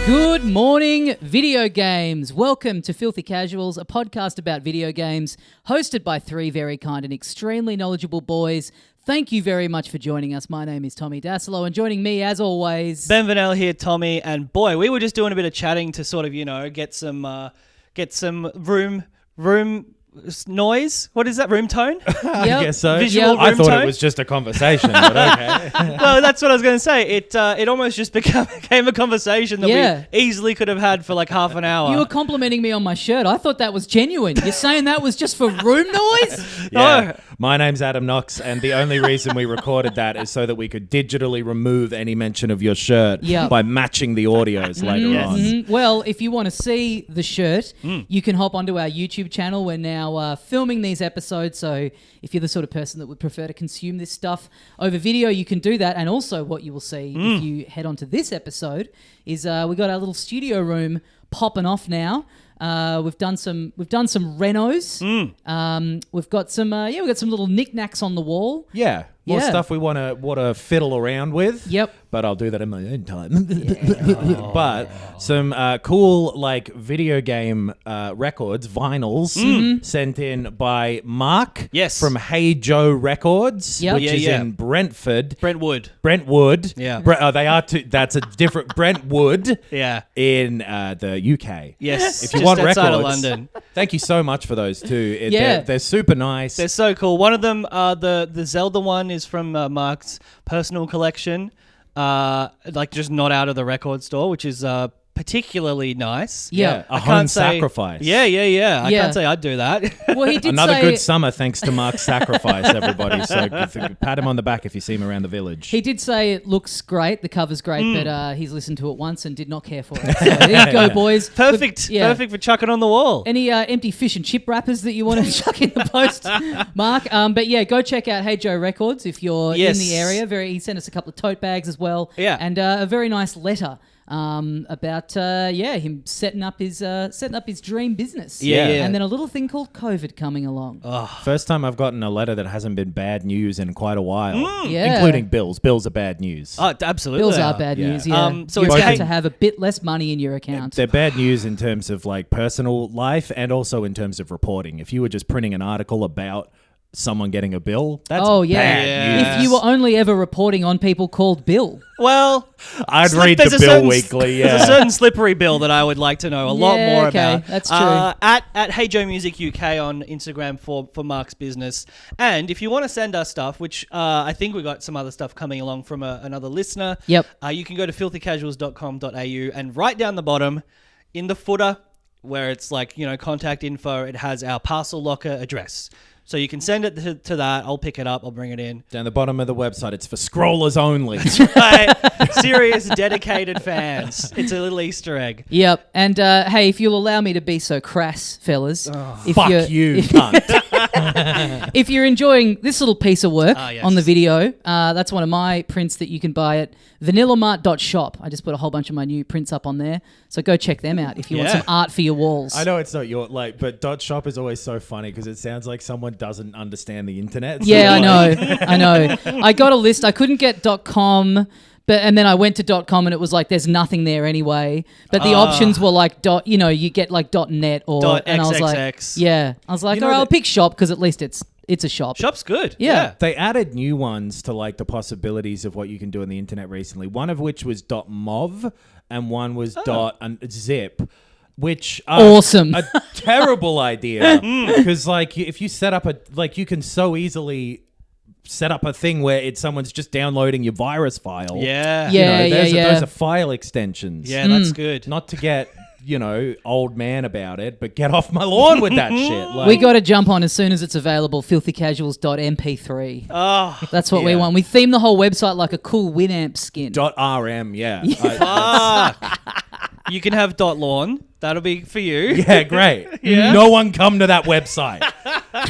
Good morning, video games. Welcome to Filthy Casuals, a podcast about video games, hosted by three very kind and extremely knowledgeable boys. Thank you very much for joining us. My name is Tommy Dasilo, and joining me, as always... Ben Vanel here, Tommy, and boy, we were just doing a bit of chatting to sort of, get some room noise. What is that? Room tone? I guess so. Visual room I thought tone? it was just a conversation, but okay. Well, that's what I was going to say. It almost just became a conveation that we easily could have had for like half an hour. You were complimenting me on my shirt. I thought that was genuine. You're saying that was just for room noise? Yeah. Oh. My name's Adam Knox, and the only reason we recorded that is so that we could digitally remove any mention of your shirt by matching the audios later on. Mm-hmm. Well, if you want to see the shirt, you can hop onto our YouTube channel. We're now filming these episodes, so if you're the sort of person that would prefer to consume this stuff over video, you can do that. And also what you will see if you head onto this episode is we got our little studio room popping off now. We've done some renos. We've got some little knickknacks on the wall. Yeah. More stuff we want to fiddle around with. Yep. But I'll do that in my own time. But some cool like video game records, vinyls, sent in by Mark from Hey Joe Records, which is in Brentford. Brentwood. Yeah. They are two. That's a different Brentwood. Yeah. In the UK. Yes. If you want records, of London. Thank you so much for those too. They're super nice. They're so cool. One of them, the Zelda one, is from Mark's personal collection. Like just not out of the record store, which is particularly nice. Yeah, a home sacrifice. Yeah. I can't say I'd do that. Well, he did Another good summer thanks to Mark's sacrifice, everybody. So pat him on the back if you see him around the village. He did say it looks great, the cover's great, but he's listened to it once and did not care for it. So there you go, boys. Perfect for chucking on the wall. Any empty fish and chip wrappers that you want to chuck in the post, Mark? But yeah, go check out Hey Joe Records if you're in the area. He sent us a couple of tote bags as well. Yeah. And a very nice letter. About him setting up his dream business. And then a little thing called COVID coming along. First time I've gotten a letter that hasn't been bad news in quite a while. Including bills. Bills are bad news. Oh, absolutely. Bills are bad news. Yeah. So you it's have to have a bit less money in your account. They're bad news in terms of like personal life and also in terms of reporting. If you were just printing an article about someone getting a bill, that's bad news. If you were only ever reporting on people called Bill. Well, I'd read the bill weekly. There's a certain slippery bill that I would like to know a lot more about. That's true. At Hey Joe Music UK on Instagram for Mark's business. And if you want to send us stuff, which I think we got some other stuff coming along from another listener. Yep. You can go to filthycasuals.com.au and right down the bottom in the footer where it's like, contact info, it has our parcel locker address. So you can send it to that. I'll pick it up. I'll bring it in. Down the bottom of the website, it's for scrollers only. Right. Serious, dedicated fans. It's a little Easter egg. Yep. And hey, if you'll allow me to be so crass, fellas. Fuck you, cunt. If you're enjoying this little piece of work on the video, that's one of my prints that you can buy at vanillamart.shop. I just put a whole bunch of my new prints up on there. So go check them out if you want some art for your walls. I know it's not your, but .shop is always so funny because it sounds like someone doesn't understand the internet. Yeah, I know. I got a list. I couldn't get .com, and then I went to .com and it was like there's nothing there anyway. But the options were like you get like .net or and I was like, I was like, all right, I'll pick shop because at least it's a shop. Shop's good. Yeah. They added new ones to like the possibilities of what you can do on the internet recently. One of which was .mov and one was .zip. Which awesome, a terrible idea because like if you set up you can so easily set up a thing where someone's just downloading your virus file. Those are file extensions. Yeah, that's good. Not to get old man about it, but get off my lawn with that shit. We got to jump on as soon as it's available. Filthycasuals.mp3. Oh, that's what we want. We theme the whole website like a cool Winamp skin. .rm, You can have .lawn. That'll be for you. Yeah, great. Yeah. No one come to that website.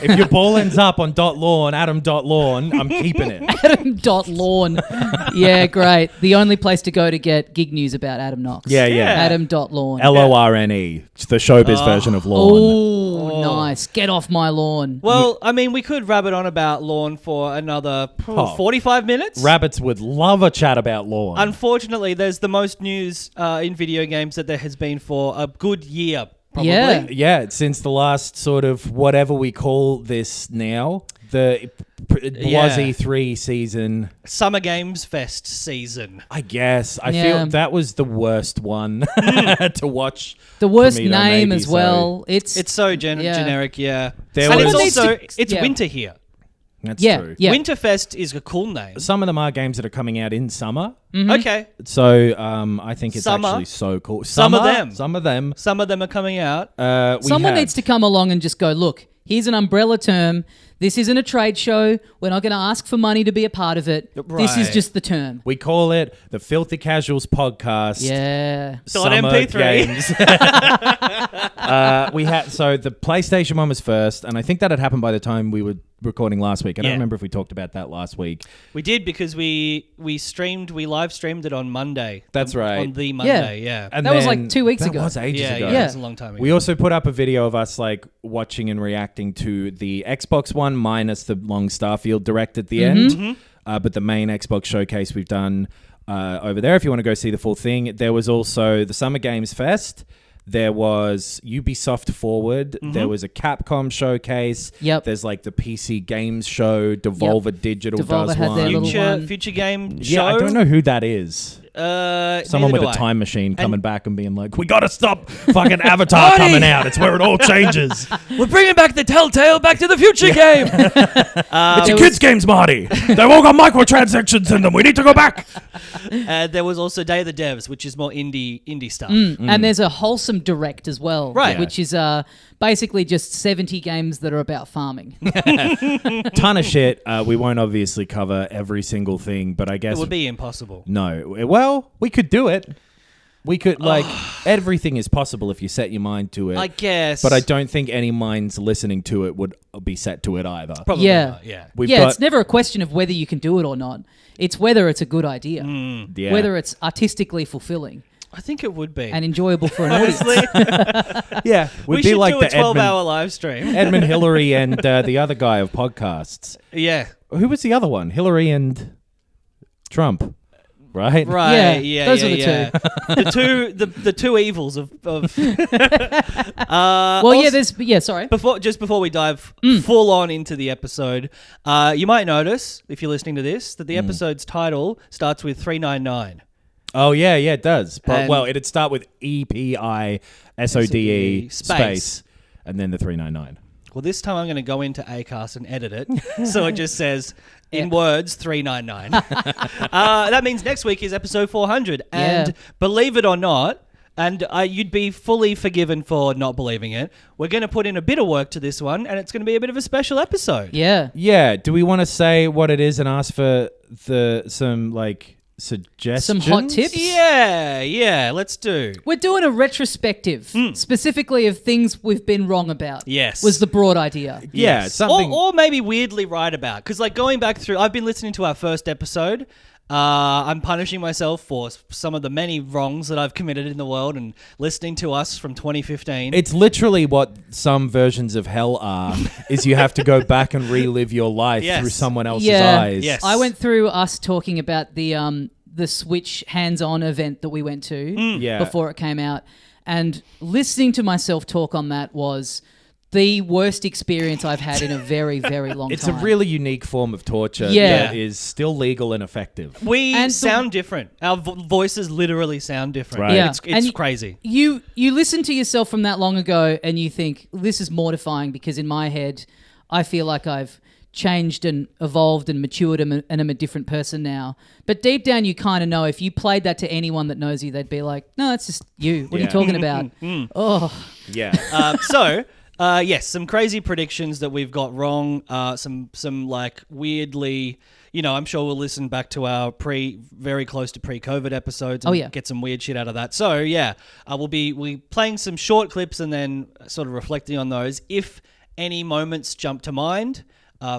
If your ball ends up on .lawn, Adam.lawn, I'm keeping it. Adam.lawn. Yeah, great. The only place to go to get gig news about Adam Knox. Yeah. Adam.lawn. LORNE. It's the showbiz version of lawn. Oh, nice. Get off my lawn. Well, I mean, we could rabbit on about lawn for another 45 minutes. Rabbits would love a chat about lawn. Unfortunately, there's the most news in video games that there has been for a good year, probably. Yeah, since the last sort of whatever we call this now, the was E3 season. Summer Games Fest season. I guess. I feel that was the worst one to watch. The worst name as well. It's so generic, There and was- it's also, it's winter here. That's true. Yeah. Winterfest is a cool name. Some of them are games that are coming out in summer. Mm-hmm. Okay. So I think it's Summer. actually so cool. Some of them. Some of them. Some of them are coming out. Someone needs to come along and just go, look, here's an umbrella term. This isn't a trade show. We're not going to ask for money to be a part of it. Right. This is just the term. We call it the Filthy Casuals Podcast. Yeah. Summer MP3. games. We had the PlayStation one was first, and I think that had happened by the time we were recording last week. I don't remember if we talked about that last week. We did because we live streamed it on Monday. That's right. On the Monday, yeah. And That was then- like 2 weeks ago. That was ages ago. Yeah, Yeah. it was a long time ago. We also put up a video of us like watching and reacting to the Xbox one minus the long Starfield direct at the end. But the main Xbox showcase we've done over there. If you want to go see the full thing, there was also the Summer Games Fest. There was Ubisoft Forward. There was a Capcom showcase. Yep. There's like the PC Games Show. Devolver Digital Devolver does had their one. little Future game Yeah, show. I don't know who that is. Someone neither with do a I. time machine coming back and being like, we got to stop fucking Avatar coming out. It's where it all changes. We're bringing back the Telltale Back to the Future game. It's a kids' games, Marty. They've all got microtransactions in them. We need to go back. There was also Day of the Devs, which is more indie stuff. And there's a wholesome direct as well. Right. Which is basically just 70 games that are about farming. Ton of shit. We won't obviously cover every single thing, but I guess It would be impossible. no. Well, we could do it. We could everything is possible if you set your mind to it. I guess. But I don't think any minds listening to it would be set to it either. Probably Yeah. not, yeah. We've Yeah, got- it's never a question of whether you can do it or not. It's whether it's a good idea. Yeah. Whether it's artistically fulfilling I think it would be. and enjoyable for an audience. Honestly, yeah, we would be should like do a the 12-hour live stream. Edmund Hillary and the other guy of podcasts. Yeah. Who was the other one? Hillary and Trump, right? Right. Yeah, Yeah. those yeah, are the yeah. the two evils of Well, sorry. before we dive full on into the episode, you might notice if you're listening to this that the episode's title starts with 399. Oh yeah, it does. But And- well, it'd start with EPISODE space and then the 399. Well, this time I'm going to go into Acast and edit it so it just says in words 399. That means next week is episode 400, and believe it or not. And you'd be fully forgiven for not believing it. We're going to put in a bit of work to this one, and it's going to be a bit of a special episode. Yeah. Yeah. Do we want to say what it is and ask for some like suggestions? Some hot tips? Yeah, let's do. We're doing a retrospective, specifically of things we've been wrong about. Yes. Was the broad idea. Yeah, Yes. something. Or maybe weirdly right about. Because like going back through, I've been listening to our first episode. I'm punishing myself for some of the many wrongs that I've committed in the world and listening to us from 2015. It's literally what some versions of hell are, is you have to go back and relive your life Yes. through someone else's Yeah. eyes. Yes. I went through us talking about the Switch hands-on event that we went to Yeah. before it came out, and listening to myself talk on that was the worst experience I've had in a very, very long It's time. a really unique form of torture Yeah. that is still legal and effective. we And sound different. Our voices literally sound different. Right. Yeah. It's And crazy. You listen to yourself from that long ago and you think, this is mortifying because in my head, I feel like I've changed and evolved and matured and I'm a different person now. But deep down, you kind of know if you played that to anyone that knows you, they'd be like, no, that's just you. What are you Yeah. talking about? Oh, Yeah. So Yes, some crazy predictions that we've got wrong. Some like weirdly, I'm sure we'll listen back to our very close to pre-COVID episodes and get some weird shit out of that. So yeah, we'll be playing some short clips and then sort of reflecting on those. If any moments jump to mind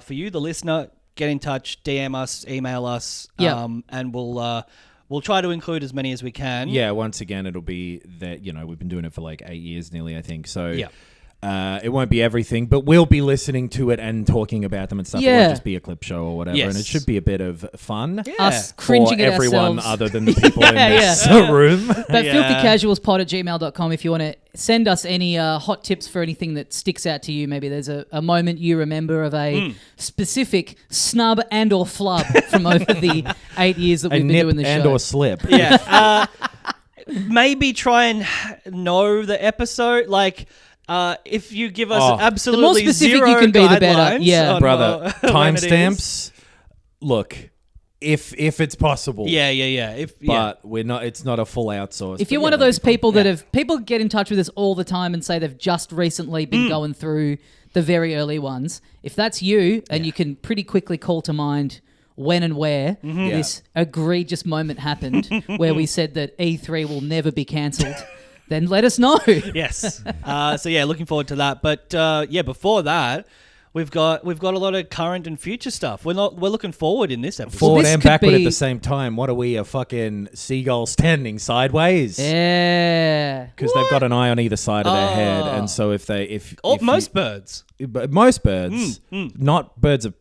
for you, the listener, get in touch, DM us, email us, and we'll try to include as many as we can. Yeah, once again, it'll be that, we've been doing it for like 8 years nearly, I think. So it won't be everything, but we'll be listening to it and talking about them and stuff. It won't just be a clip show or whatever. And it should be a bit of fun. Us cringing for at everyone ourselves. other than the people in this room. But filthycasualspod@gmail.com if you want to send us any hot tips for anything that sticks out to you. Maybe there's a moment you remember of a specific snub and or flub from over the 8 years that we've been doing the show. And or slip. Yeah. Maybe try and know the episode. Like, if you give us absolutely the more specific zero you can be, the better. guidelines Yeah, on brother. when Timestamps. Look, if it's possible. Yeah. But we're not. It's not a full outsource. If you're one of those people people get in touch with us all the time and say they've just recently been going through the very early ones. If that's you, and you can pretty quickly call to mind when and where this egregious moment happened, where we said that E3 will never be cancelled. Then let us know. Yes. So yeah, looking forward to that. But before that, we've got a lot of current and future stuff. We're looking forward in this episode. Forward this and could backward be- at the same time. What are we, a fucking seagull standing sideways? Yeah. Because they've got an eye on either side of their head, and so Most birds. most birds, not birds of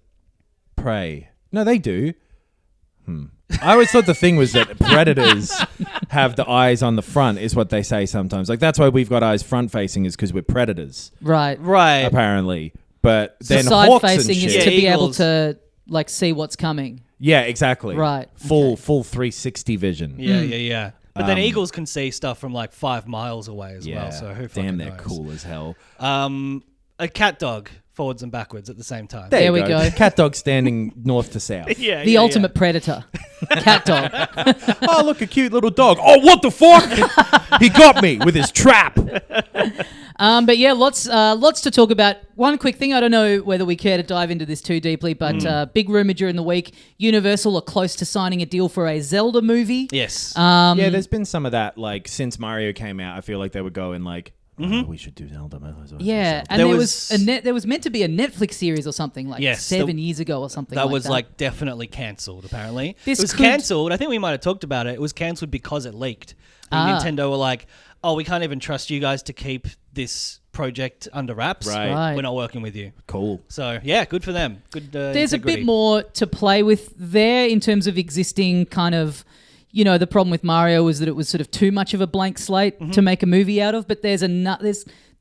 prey. No, they do. I always thought the thing was that predators have the eyes on the front, is what they say sometimes. Like, that's why we've got eyes front facing, is because we're predators, Right. apparently. But then Side hawks and facing shit. is to be able Eagles. to like see what's coming. Yeah, exactly. Right. Full 360 vision. Yeah. But then eagles can see stuff from like 5 miles away as well. So who fucking damn, they're knows? cool as hell. A cat dog forwards and backwards at the same time. There we go. Cat dog standing north to south. The ultimate predator. Cat dog. Oh, look, a cute little dog. Oh, what the fuck? He got me with his trap. But yeah, lots to talk about. One quick thing, I don't know whether we care to dive into this too deeply, but big rumor during the week, Universal are close to signing a deal for a Zelda movie. Yes. Yeah, there's been some of that. Like, since Mario came out, I feel like they were going like, we should do Zelda. Yeah, and there was meant to be a Netflix series or something like 7 years ago or something. That like was that. like definitely cancelled. Apparently, This it was could- cancelled. I think we might have talked about it. It was cancelled because it leaked. And Nintendo were like, "Oh, we can't even trust you guys to keep this project under wraps. Right. We're not working with you." Cool. So yeah, good for them. Good. There's integrity. a bit more to play with there in terms of existing kind of. The problem with Mario was that it was sort of too much of a blank slate to make a movie out of, but there's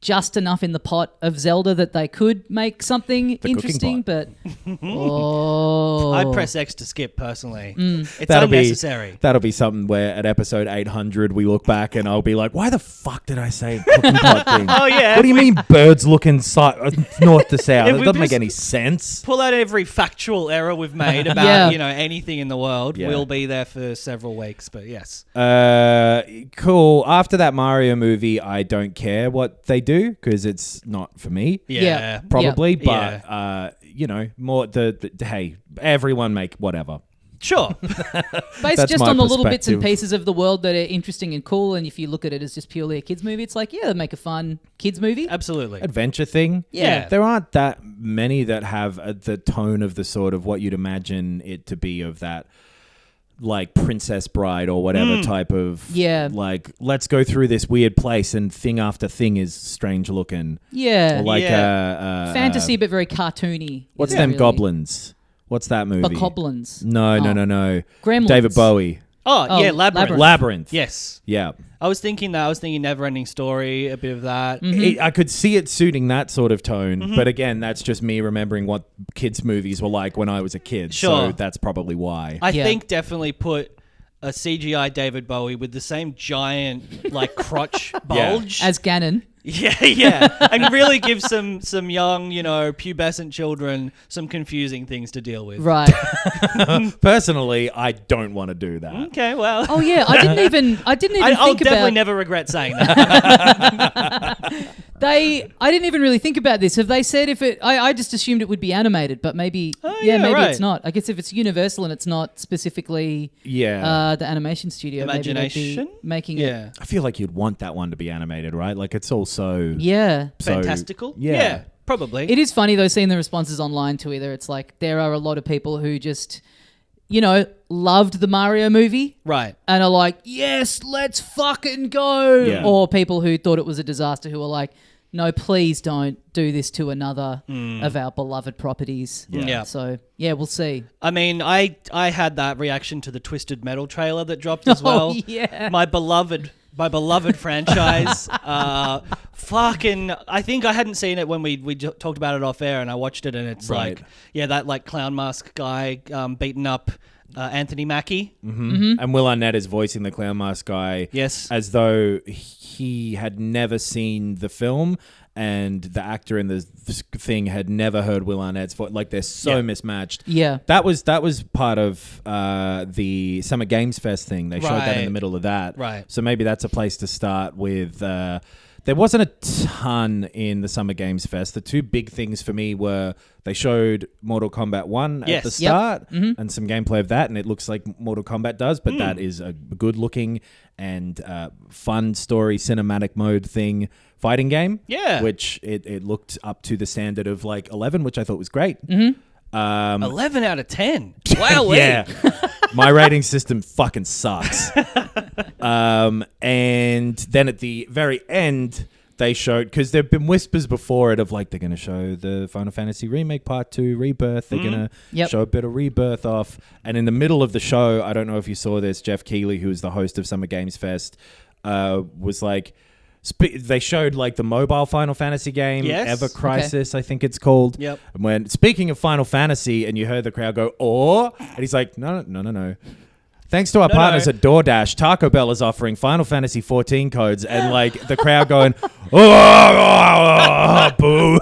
just enough in the pot of Zelda that they could make something interesting, but I'd press X to skip personally. It's That'll unnecessary. That'll be something where at episode 800 we look back and I'll be like, why the fuck did I say cooking pot thing? Oh yeah. What do you mean birds looking north to south? If It we doesn't make just any sense. Pull out every factual error we've made about Yeah. anything in the world. Yeah. We'll be there for several weeks. But yes. Cool. After that Mario movie, I don't care what they do because it's not for me. Yeah. Probably, Yeah. but more hey, everyone make whatever. Sure. based That's just my on the little bits and perspective. pieces of the world that are interesting and cool, and if you look at it as just purely a kids movie, it's like, yeah, make a fun kids movie. Absolutely. Adventure thing. Yeah. There aren't that many that have the tone of the sort of what you'd imagine it to be of that, like Princess Bride or whatever type of, like, let's go through this weird place and thing after thing is strange looking. Yeah. Or like Fantasy, but very cartoony. what's is them really- goblins? What's that movie? Bokoblins. No. Gremlins. David Bowie. Oh, yeah, Labyrinth. Labyrinth. Yes. Yeah. I was thinking that. I was thinking Neverending Story, a bit of that. I could see it suiting that sort of tone, but again, that's just me remembering what kids' movies were like when I was a kid. Sure. So that's probably why. I think definitely put a CGI David Bowie with the same giant like crotch bulge. As Ganon. Yeah. And really give some young, pubescent children some confusing things to deal with. Right. Personally, I don't want to do that. Okay, well. Oh yeah, I didn't even I'll think definitely about never regret saying that. I didn't even really think about this. Have they said if it? I just assumed it would be animated, but maybe maybe right. it's not. I guess if it's Universal and it's not specifically the animation studio, Imagination? maybe they'd be making it. I feel like you'd want that one to be animated, right? Like it's also fantastical. Yeah. Probably. It is funny though seeing the responses online to either. It's like there are a lot of people who just, you know, loved the Mario movie. Right. And are like, yes, let's fucking go. Yeah. Or people who thought it was a disaster who are like, no, please don't do this to another of our beloved properties. Yeah. So, yeah, we'll see. I mean, I had that reaction to the Twisted Metal trailer that dropped as well. Oh, yeah. My beloved franchise. Fucking, I think I hadn't seen it when we talked about it off air, and I watched it, and it's Right. like, that like clown mask guy beating up Anthony Mackie. And Will Arnett is voicing the Clown Mask guy. Yes. As though he had never seen the film and the actor in the thing had never heard Will Arnett's voice. Like they're so mismatched. Yeah. That was part of the Summer Games Fest thing. They showed that in the middle of that. Right. So maybe that's a place to start with. There wasn't a ton in the Summer Games Fest. The two big things for me were they showed Mortal Kombat 1 at the start and some gameplay of that, and it looks like Mortal Kombat does, but that is a good-looking and fun story, cinematic mode thing fighting game. Yeah. Which it looked up to the standard of like 11, which I thought was great. 11 out of 10. Wow. Yeah. My rating system fucking sucks. And then at the very end, they showed, because there have been whispers before it of like they're going to show the Final Fantasy Remake Part 2 Rebirth. They're going to show a bit of Rebirth off. And in the middle of the show, I don't know if you saw this, Jeff Keighley, who is the host of Summer Games Fest, was like, they showed like the mobile Final Fantasy game, Ever Crisis, I think it's called. Yep. And when speaking of Final Fantasy, and you heard the crowd go, "Or," and he's like, "No. Thanks to our partners at DoorDash, Taco Bell is offering Final Fantasy 14 codes," and like the crowd going, "Oh, boo!"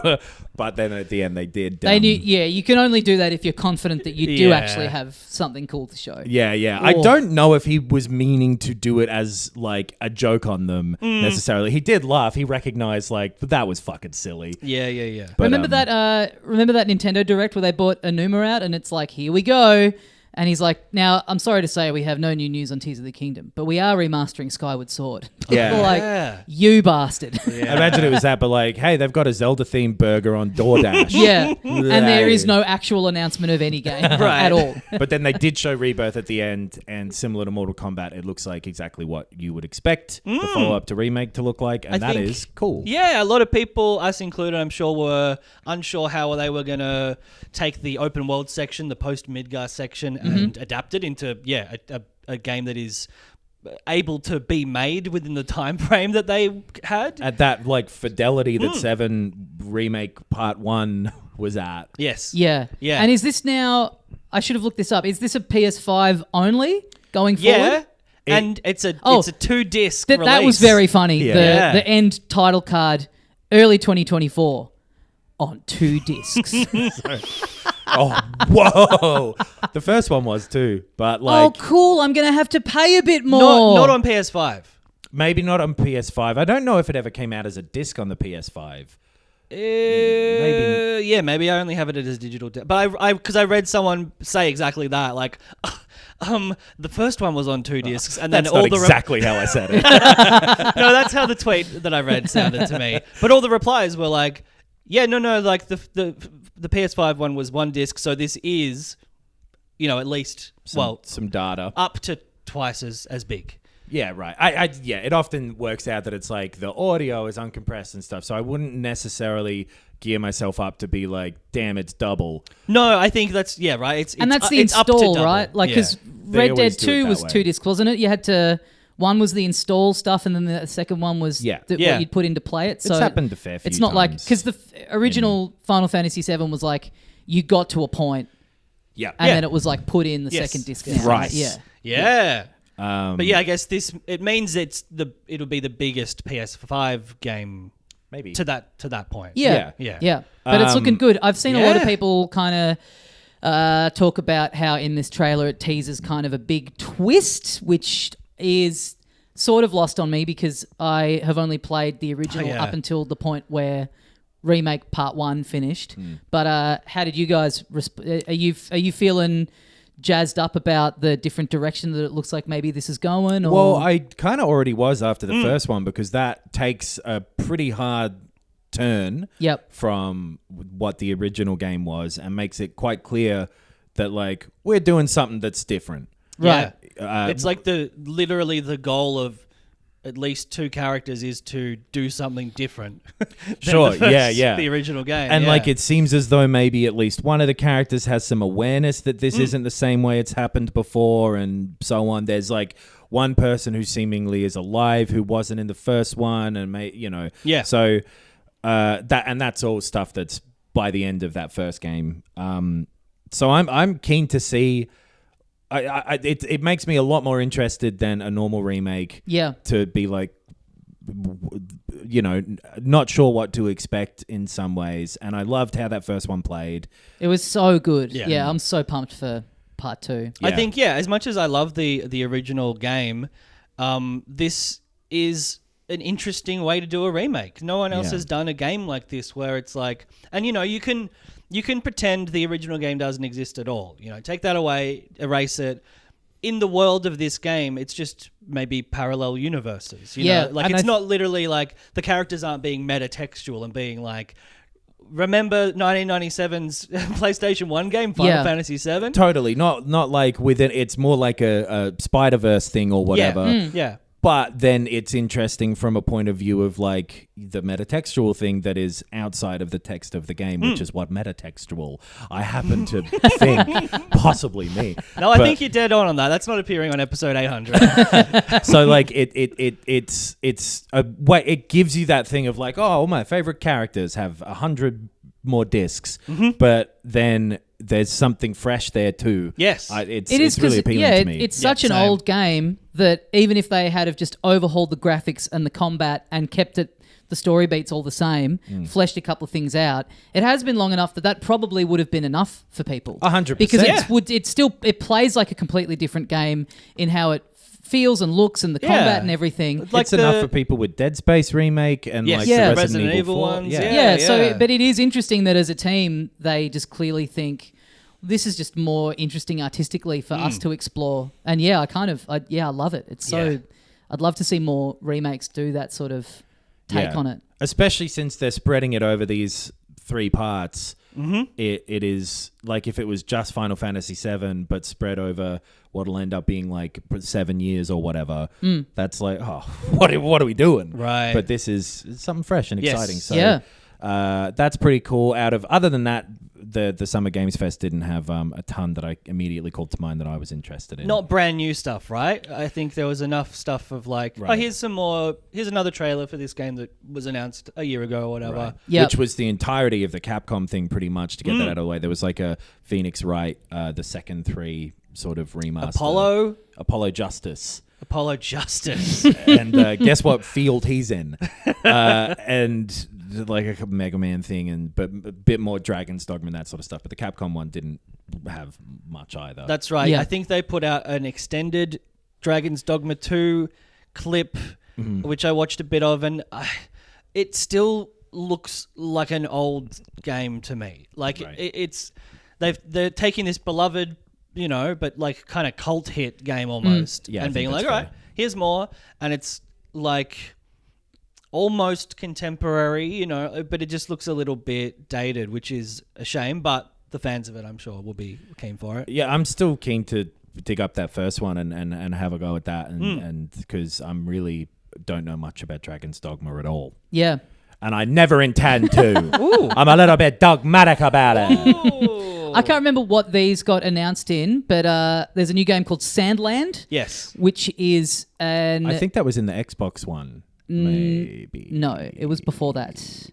But then at the end, they did. They knew. Yeah, you can only do that if you're confident that you do actually have something cool to show. Yeah. I don't know if he was meaning to do it as like a joke on them necessarily. He did laugh. He recognized like that was fucking silly. Yeah. But, remember that Nintendo Direct where they bought Enuma out, and it's like, here we go. And he's like, now, I'm sorry to say we have no new news on Tears of the Kingdom, but we are remastering Skyward Sword. Yeah. Like, you bastard. Yeah. Imagine it was that, but like, hey, they've got a Zelda-themed burger on DoorDash. Yeah. And there is no actual announcement of any game at all. But then they did show Rebirth at the end, and similar to Mortal Kombat, it looks like exactly what you would expect the follow-up to Remake to look like, and that is cool. Yeah, a lot of people, us included, I'm sure, were unsure how they were going to take the open world section, the post-Midgar section, and adapt it into a game that is able to be made within the time frame that they had at that like fidelity that 7 Remake Part 1 was at. Yes. Yeah. And is this now? I should have looked this up. Is this a PS5 only going forward? Yeah. And it's a 2-disc release. That was very funny. Yeah. The end title card, early 2024. On 2 discs. Oh, whoa. The first one was too, but like... Oh, cool. I'm going to have to pay a bit more. Not on PS5. Maybe not on PS5. I don't know if it ever came out as a disc on the PS5. Maybe. Yeah, maybe I only have it as digital. But because I read someone say exactly that, like... the first one was on 2 discs, and then that's all not the exactly how I said it. No, that's how the tweet that I read sounded to me. But all the replies were like, "Yeah, no, like the PS5 one was 1 disc, so this is, at least some data up to twice as big." Yeah, right. It often works out that it's like the audio is uncompressed and stuff, so I wouldn't necessarily gear myself up to be like, damn, it's double. No, I think that's right. That's the install, right? Like, because Red Dead 2 was 2 discs, wasn't it? You had to. One was the install stuff, and then the second one was what you'd put in to play it. So it's happened a fair few It's not times. like because the original Final Fantasy VII was like you got to a point, and then it was like put in the second disc. Now, right? Yeah. But I guess it means it'll be the biggest PS5 game maybe to that point. Yeah. But it's looking good. I've seen a lot of people kind of talk about how in this trailer it teases kind of a big twist, which is sort of lost on me because I have only played the original up until the point where remake part 1 finished. But how did you guys are you feeling jazzed up about the different direction that it looks like maybe this is going? Or? Well, I kind of already was after the first one because that takes a pretty hard turn from what the original game was and makes it quite clear that like we're doing something that's different. Right. It's like literally the goal of at least 2 characters is to do something different. Sure, the original game. And like it seems as though maybe at least one of the characters has some awareness that this isn't the same way it's happened before and so on. There's like one person who seemingly is alive who wasn't in the first one and so that's all stuff that's by the end of that first game. So I'm keen to see. It makes me a lot more interested than a normal remake. Yeah. To be like, not sure what to expect in some ways. And I loved how that first one played. It was so good. Yeah, I'm so pumped for part 2. Yeah. I think, as much as I love the original game, this is an interesting way to do a remake. No one else has done a game like this where it's like, and you can pretend the original game doesn't exist at all. Take that away, erase it. In the world of this game, it's just maybe parallel universes. It's not literally like the characters aren't being metatextual and being like, remember 1997's PlayStation 1 game, Final Fantasy VII? Totally. Not like within. It's more like a Spider-Verse thing or whatever. Yeah. But then it's interesting from a point of view of like the metatextual thing that is outside of the text of the game, which is what metatextual I happen to think possibly me. No, I think you're dead on that. That's not appearing on episode 800. So like it's a way, it gives you that thing of like, oh, all my favorite characters have 100 more discs, but then there's something fresh there too. Yes. It's really appealing to me. It's such an old game that even if they had have just overhauled the graphics and the combat and kept the story beats all the same, fleshed a couple of things out, it has been long enough that probably would have been enough for people. 100%. Because it plays like a completely different game in how it feels and looks and the combat and everything. It's enough for people with Dead Space remake and like the Resident Evil ones. But it is interesting that as a team they just clearly think this is just more interesting artistically for us to explore. And I love it. It's so I'd love to see more remakes do that sort of take on it. Especially since they're spreading it over these 3 parts. It is like if it was just Final Fantasy VII but spread over what'll end up being like 7 years or whatever. That's like, what are we doing? Right. But this is something fresh and exciting. So that's pretty cool. Other than that, the Summer Games Fest didn't have a ton that I immediately called to mind that I was interested in. Not brand new stuff, right? I think there was enough stuff of like, here's another trailer for this game that was announced a year ago or whatever. Right. Which was the entirety of the Capcom thing pretty much to get that out of the way. There was like a Phoenix Wright, the second 3 sort of remaster. Apollo Justice. And guess what field he's in? And like a Mega Man thing, but a bit more Dragon's Dogma and that sort of stuff. But the Capcom one didn't have much either. That's right. Yeah. I think they put out an extended Dragon's Dogma 2 clip, which I watched a bit of, and it still looks like an old game to me. Like they're taking this beloved, but like kind of cult hit game almost, and being like, all right, here's more, and it's like almost contemporary, but it just looks a little bit dated, which is a shame, but the fans of it, I'm sure, will be keen for it. Yeah, I'm still keen to dig up that first one and have a go at that, and because I'm really don't know much about Dragon's Dogma at all. Yeah. And I never intend to. I'm a little bit dogmatic about it. I can't remember what these got announced in, but there's a new game called Sandland. Yes. Which is I think that was in the Xbox one. Maybe. No, it was before that.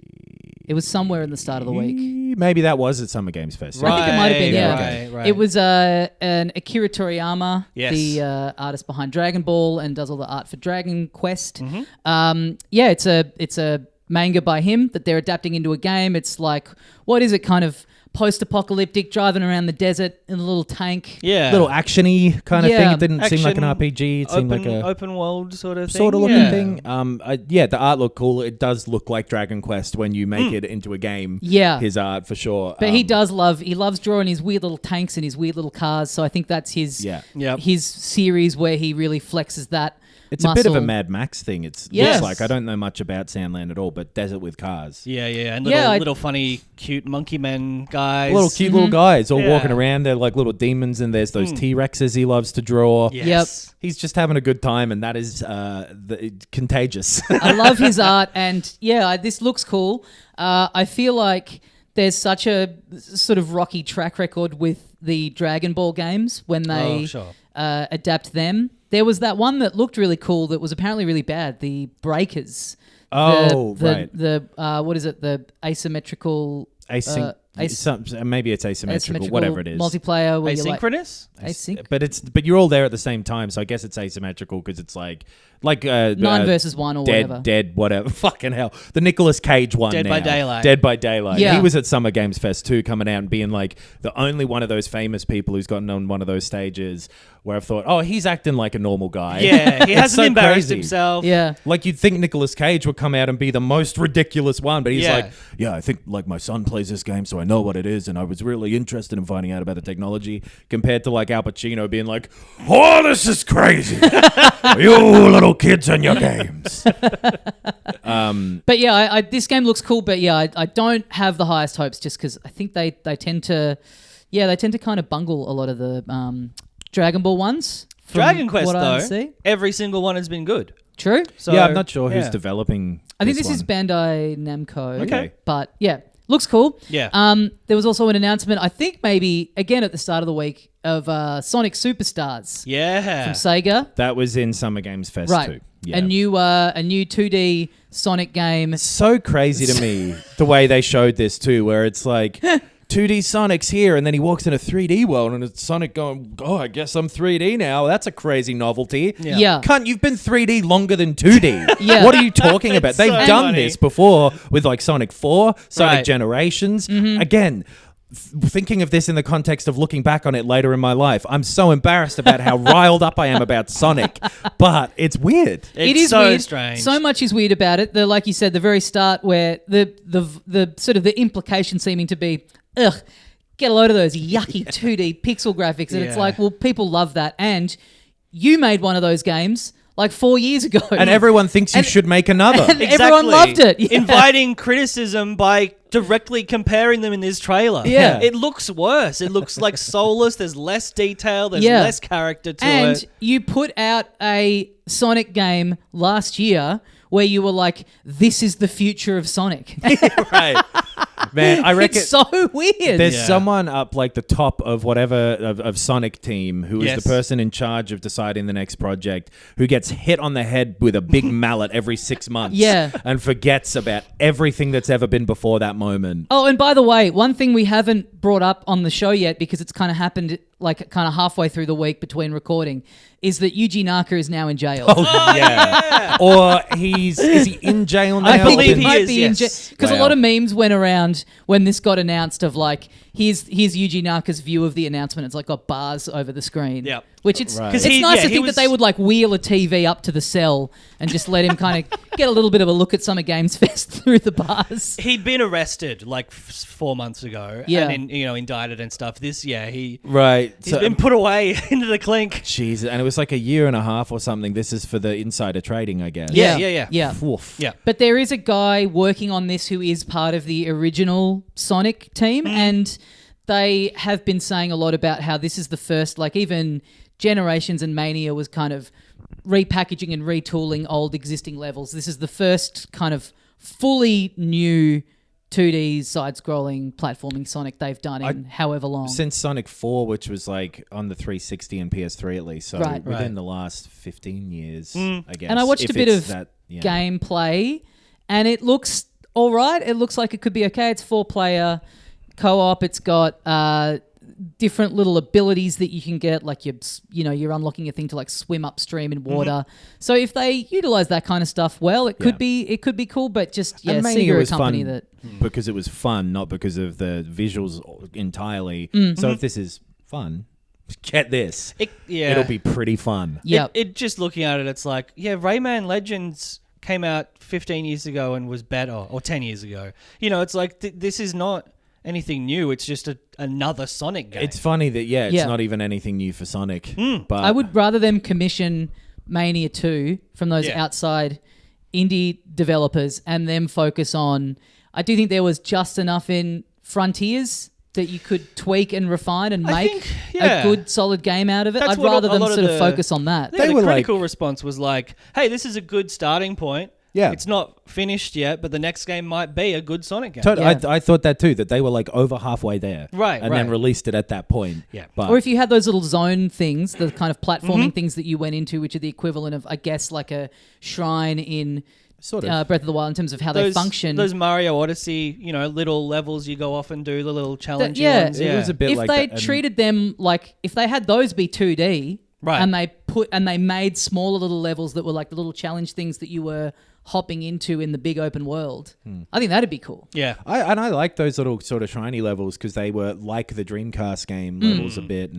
It was somewhere in the start of the week. Maybe that was at Summer Games Fest. Right. I think it might have been, yeah. Right. It was an Akira Toriyama, yes, the artist behind Dragon Ball and does all the art for Dragon Quest. It's a manga by him that they're adapting into a game. It's like, what is it, kind of post-apocalyptic, driving around the desert in a little tank. Yeah. Little action-y kind of Yeah. thing. It didn't seem like an Action, RPG. It seemed like a open world sort of thing. sort of looking thing. The art looked cool. It does look like Dragon Quest when you make it into a game. Yeah. His art for sure. But he loves drawing his weird little tanks and his weird little cars. So I think that's his his series where he really flexes that. It's muscle. a bit of a Mad Max thing. It Yes. looks like. I don't know much about Sandland at all, but desert with cars. Yeah, and Yeah, little funny, cute monkey men guys. Little cute little guys all Yeah. walking around. They're like little demons, and there's those T-Rexes he loves to draw. Yes. He's just having a good time, and that is contagious. I love his art, and this looks cool. I feel like there's such a sort of rocky track record with the Dragon Ball games when they adapt them. There was that one that looked really cool that was apparently really bad, the Breakers. Right. The what is it? The asymmetrical... maybe it's asymmetrical, whatever it is. Multiplayer. Where Asynchronous? But you're all there at the same time, so I guess it's asymmetrical because it's like 9 versus 1 or whatever. Dead, whatever. Fucking hell. The Nicolas Cage one Dead now. by Daylight. Dead by Daylight. Yeah. He was at Summer Games Fest too, coming out and being like the only one of those famous people who's gotten on one of those stages where I've thought, oh, he's acting like a normal guy. Yeah, he It's hasn't so embarrassed crazy. himself. Yeah. Like you'd think Nicolas Cage would come out and be the most ridiculous one, but he's Yeah. like, yeah, I think like my son plays this game, so I know what it is, and I was really interested in finding out about the technology. Compared to like Al Pacino being like, oh, this is crazy, you little kids and your games. But yeah, this game looks cool. But yeah, I don't have the highest hopes just because I think they tend to kind of bungle a lot of the Dragon Ball ones. from Dragon Quest, what I though, see. every single one has been good. True. So, yeah, I'm not sure who's developing. I think this is one. Bandai Namco. Okay. But yeah, looks cool. Yeah. There was also an announcement, I think maybe again at the start of the week, of Sonic Superstars Yeah. from Sega. That was in Summer Games Fest Right. too. Yeah. A new 2D Sonic game. So crazy to me the way they showed this too, where it's like 2D Sonic's here, and then he walks in a 3D world, and it's Sonic going, "Oh, I guess I'm 3D now. That's a crazy novelty." Yeah. Cunt, you've been 3D longer than 2D. Yeah. What are you talking about? They've so done funny. this before with like Sonic 4, Sonic Right. Generations. Mm-hmm. Again. Thinking of this in the context of looking back on it later in my life, I'm so embarrassed about how riled up I am about Sonic, but it's weird. It is so weird. strange. So much is weird about it. Like you said, the very start where the sort of the implication seeming to be, get a load of those yucky 2D pixel graphics. And it's Yeah. like, well, people love that. And you made one of those games like 4 years ago. And everyone thinks you should make another. and everyone loved it. Yeah. Inviting criticism by directly comparing them in this trailer. Yeah. It looks worse. It looks like soulless. There's less detail. There's Yeah. less character to And it. you put out a Sonic game last year where you were like, this is the future of Sonic. Right. Man, I reckon It's so weird. there's Yeah. someone up like the top of whatever of Sonic team who is Yes. the person in charge of deciding the next project who gets hit on the head with a big mallet every 6 months Yeah. and forgets about everything that's ever been before that moment. Oh, and by the way, one thing we haven't brought up on the show yet because it's kind of happened like kind of halfway through the week between recording is that Yuji Naka is now in jail. Oh, yeah. Or is he in jail now? I believe he he might is, be in jail yes. because a Wow. lot of memes went around when this got announced of like here's Yuji Naka's view of the announcement. It's like got bars over the screen. Yep. Which it's Right. it's 'Cause nice to he think was- that they would like wheel a TV up to the cell and just let him kind of get a little bit of a look at Summer Games Fest through the bars. He'd been arrested like 4 months ago. Yeah. And indicted and stuff. He's Right. been put away into the clink. Jesus. And it was like a year and a half or something. This is for the insider trading, I guess. Yeah. Yeah. Oof. Yeah. But there is a guy working on this who is part of the original Sonic team, and they have been saying a lot about how this is the first, like even Generations and Mania was kind of repackaging and retooling old existing levels. This is the first kind of fully new 2D side-scrolling platforming Sonic they've done in however long. Since Sonic 4, which was like on the 360 and PS3 at least. So Right. within Right. the last 15 years, I guess. And I watched if a bit it's of yeah. gameplay, and it looks all right. It looks like it could be okay. It's 4-player co-op. It's got different little abilities that you can get, like you're unlocking a thing to like swim upstream in water. So if they utilize that kind of stuff well, it could be cool. But just And Sega was a company fun that because it was fun, not because of the visuals entirely. So if this is fun, get this. It'll be pretty fun. Yeah. It just looking at it, it's like Rayman Legends came out 15 years ago and was better, or 10 years ago. It's like this is not anything new. It's just another Sonic game. It's funny that it's not even anything new for Sonic. But I would rather them commission Mania 2 from those outside indie developers and them focus on. I do think there was just enough in Frontiers that you could tweak and refine and make a good, solid game out of it. That's I'd rather them sort of the focus on that. The critical response was like, hey, this is a good starting point. Yeah. It's not finished yet, but the next game might be a good Sonic game. Totally. I thought that too, that they were like over halfway there. Right, And then released it at that point. Yeah. But Or if you had those little zone things, the kind of platforming things that you went into, which are the equivalent of, I guess, like a shrine in sort of Breath of the Wild in terms of how they function. Those Mario Odyssey, little levels you go off and do, the little challenge ones. It was a bit if like they that, treated them like, if they had those be 2D, right, and they made smaller little levels that were like the little challenge things that you were hopping into in the big open world, I think that'd be cool. Yeah. I like those little sort of shiny levels because they were like the Dreamcast game levels a bit.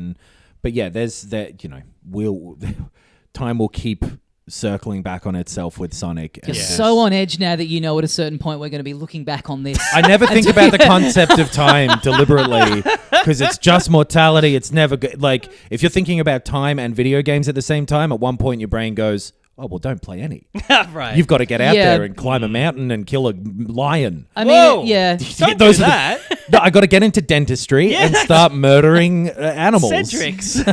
But there's that, time will keep circling back on itself with Sonic. You're so on edge now that at a certain point we're going to be looking back on this. I never think about the concept of time deliberately because it's just mortality. It's never good. Like, if you're thinking about time and video games at the same time, at one point your brain goes, oh, well, don't play any. Right. You've got to get out there and climb a mountain and kill a lion. I mean, Don't do that. No, I got to get into dentistry and start murdering animals. Cedrics.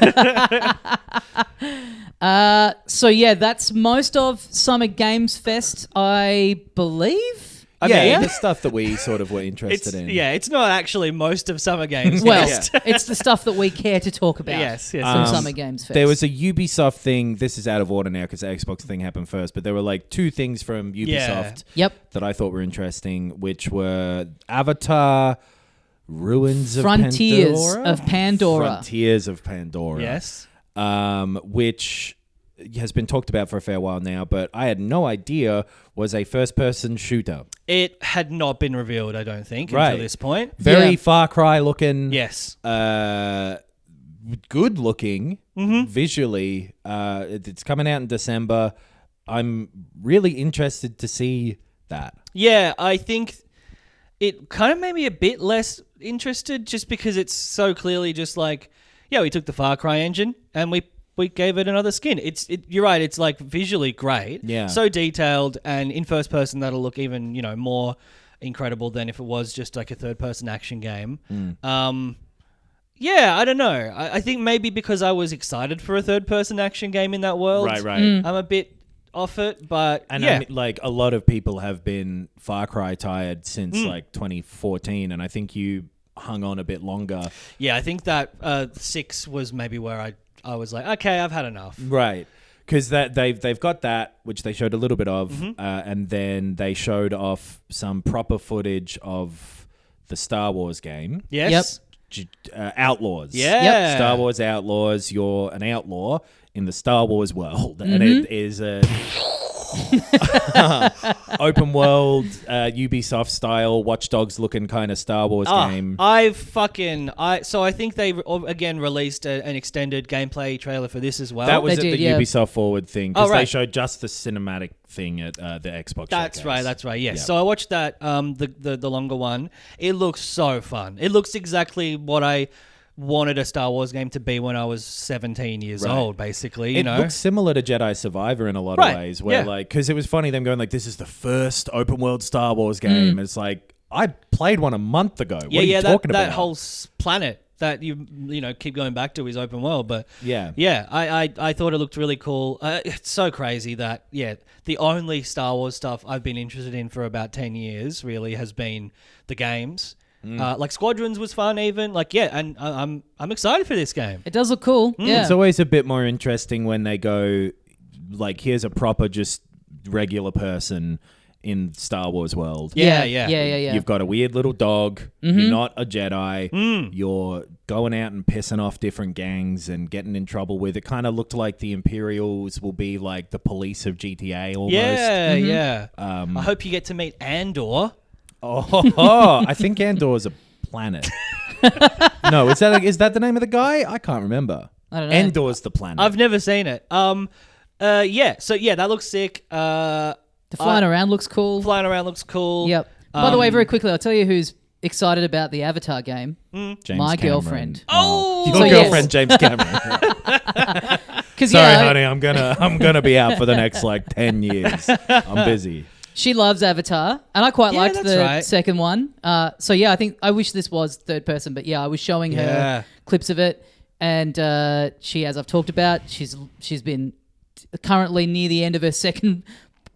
That's most of Summer Games Fest, I believe. The stuff that we sort of were interested in. Yeah, it's not actually most of Summer Games Well, Fest. it's the stuff that we care to talk about. Yes. From Summer Games Fest. There was a Ubisoft thing. This is out of order now because the Xbox thing happened first, but there were like two things from Ubisoft that I thought were interesting, which were Avatar, Frontiers of Pandora. Frontiers of Pandora. Yes. Which has been talked about for a fair while now, but I had no idea was a first-person shooter. It had not been revealed, I don't think, until this point. Very Far Cry looking. Yes. Good looking visually. It's coming out in December. I'm really interested to see that. Yeah, I think it kind of made me a bit less interested just because it's so clearly just like, we took the Far Cry engine and we gave it another skin. You're right. It's like visually great. Yeah. So detailed, and in first person that'll look even more incredible than if it was just like a third person action game. I don't know. I think maybe because I was excited for a third person action game in that world. Right. I'm a bit off it, but I mean, like a lot of people have been Far Cry tired since like 2014, and I think you hung on a bit longer. Yeah, I think that 6 was maybe where I was like, okay, I've had enough. Right. Because they've got that, which they showed a little bit of, and then they showed off some proper footage of the Star Wars game. Yes. Outlaws. Yeah. Star Wars Outlaws. You're an outlaw in the Star Wars world, and it is a open world, Ubisoft style, Watch Dogs looking kind of Star Wars game. So I think they again released an extended gameplay trailer for this as well. That was the Ubisoft Forward thing because they showed just the cinematic thing at the Xbox. That's showcase. right. Yes. Yep. So I watched that, the longer one. It looks so fun. It looks exactly what I wanted a Star Wars game to be when I was 17 years old, basically. It looks similar to Jedi Survivor in a lot of ways, where because it was funny them going like, "This is the first open world Star Wars game." It's like I played one a month ago. What are you talking about? That whole planet that you keep going back to is open world, but I thought it looked really cool. It's so crazy that the only Star Wars stuff I've been interested in for about 10 years really has been the games. Like Squadrons was fun, even and I'm excited for this game. It does look cool. Yeah, it's always a bit more interesting when they go like, here's a proper just regular person in Star Wars world. Yeah. You've got a weird little dog. You're not a Jedi. You're going out and pissing off different gangs and getting in trouble with. It kind of looked like the Imperials will be like the police of GTA almost. Yeah. I hope you get to meet Andor. I think Andor is a planet. No, is that the name of the guy? I can't remember. I don't know. Endor's the planet. I've never seen it. Yeah. So yeah, that looks sick. The flying around looks cool. Flying around looks cool. Yep. By the way, very quickly, I'll tell you who's excited about the Avatar game. James My Cameron. girlfriend. Your So, girlfriend, James Cameron. Sorry, honey, I'm gonna be out for the next like 10 years. I'm busy. She loves Avatar, and I quite liked that's the right. second one. So yeah, I wish this was third person, but yeah, I was showing her clips of it, and she, as I've talked about, she's been currently near the end of her second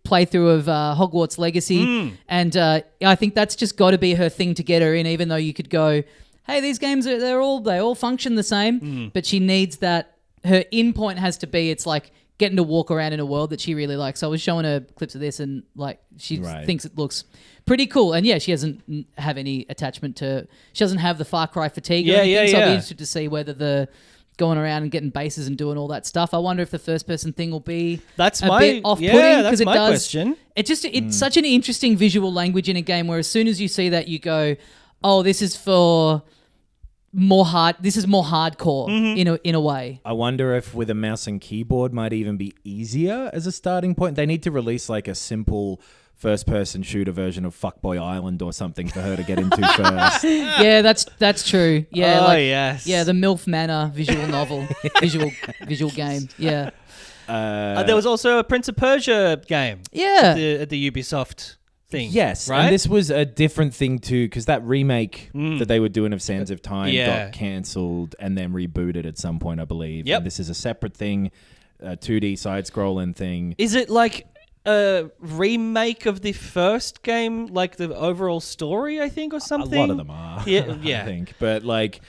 playthrough of Hogwarts Legacy, and I think that's just got to be her thing to get her in. Even though you could go, hey, these games they all function the same, but she needs that. Her in point has to be it's like getting to walk around in a world that she really likes. So I was showing her clips of this, and like she thinks it looks pretty cool. And yeah, she doesn't have any attachment to. She doesn't have the Far Cry fatigue. Or anything, so I'll be interested to see whether the going around and getting bases and doing all that stuff. I wonder if the first person thing will be bit off-putting because it does. Question. It's such an interesting visual language in a game where as soon as you see that you go, oh, this is for. This is more hardcore in a way. I wonder if with a mouse and keyboard might even be easier as a starting point. They need to release like a simple first-person shooter version of Fuckboy Island or something for her to get into first. Yeah, that's true. Yeah, yes. Yeah, the MILF Manor visual novel, visual game. Yeah. There was also a Prince of Persia game. Yeah. At the Ubisoft thing. Yes, right? and this was a different thing too, because that remake that they were doing of Sands of Time got cancelled and then rebooted at some point, I believe. Yep. And this is a separate thing, a 2D side-scrolling thing. Is it like a remake of the first game, like the overall story, I think, or something? A lot of them are. Yeah. I think. But like,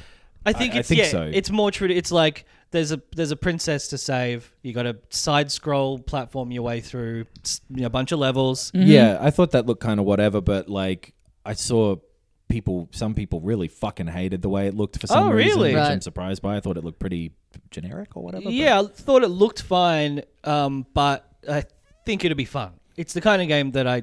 I think so. It's more true. It's like there's a princess to save. You got to side scroll platform your way through a bunch of levels. Mm-hmm. Yeah, I thought that looked kind of whatever, but like I saw some people really fucking hated the way it looked for some reason, which I'm surprised by. I thought it looked pretty generic or whatever. Yeah, I thought it looked fine, but I think it'll be fun. It's the kind of game that I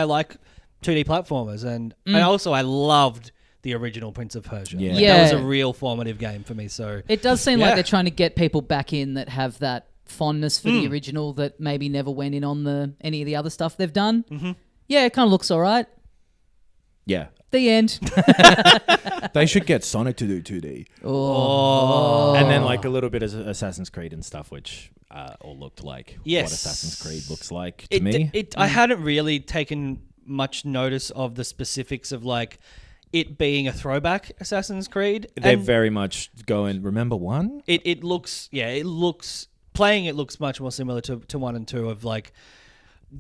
like 2D platformers, and I loved the original Prince of Persia. Yeah. That was a real formative game for me. So it does seem like they're trying to get people back in that have that fondness for the original that maybe never went in on any of the other stuff they've done. Mm-hmm. Yeah, it kind of looks all right. Yeah. The end. They should get Sonic to do 2D. Oh. And then like a little bit of Assassin's Creed and stuff, which all looked like what Assassin's Creed looks like to me. I hadn't really taken much notice of the specifics of like it being a throwback Assassin's Creed. They're very much going, remember 1? It looks playing it looks much more similar to 1 and 2 of like,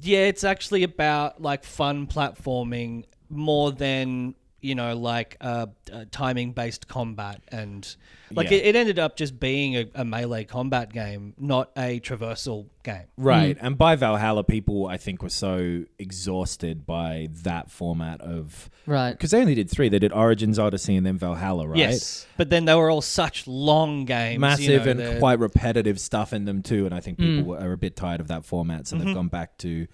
it's actually about like fun platforming more than, like timing based combat, and like it ended up just being a melee combat game, not a traversal game. Right. And by Valhalla, people I think were so exhausted by that format of because they only did 3. They did Origins, Odyssey, and then Valhalla, right? Yes, but then they were all such long games, massive and quite repetitive stuff in them too. And I think people are a bit tired of that format, so they've gone back to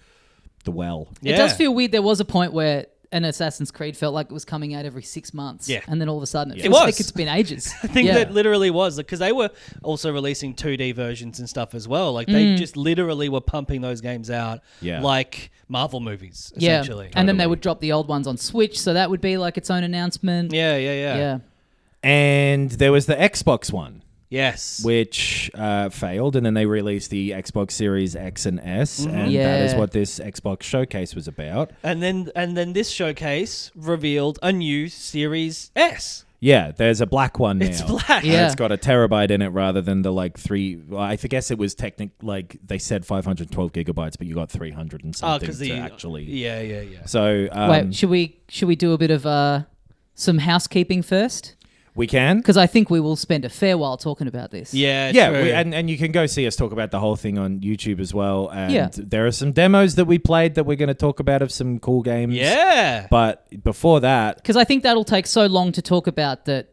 the well. Yeah. It does feel weird. There was a point where an Assassin's Creed felt like it was coming out every 6 months. Yeah. And then all of a sudden it feels like it's been ages. I think that literally was, because they were also releasing 2D versions and stuff as well. Like they just literally were pumping those games out like Marvel movies, essentially. And then they would drop the old ones on Switch, so that would be like its own announcement. Yeah. And there was the Xbox one. Yes. Which failed, and then they released the Xbox Series X and S, and that is what this Xbox showcase was about. And then this showcase revealed a new Series S. Yeah, there's a black one now. It's black. Yeah. It's got a terabyte in it rather than the like 3. Well, I guess it was like they said 512 gigabytes, but you got 300 and something to actually. Yeah. So wait, should we do a bit of some housekeeping first? We can. Because I think we will spend a fair while talking about this. Yeah, Yeah, true. and you can go see us talk about the whole thing on YouTube as well. And there are some demos that we played that we're going to talk about of some cool games. Yeah. But before that... Because I think that'll take so long to talk about that.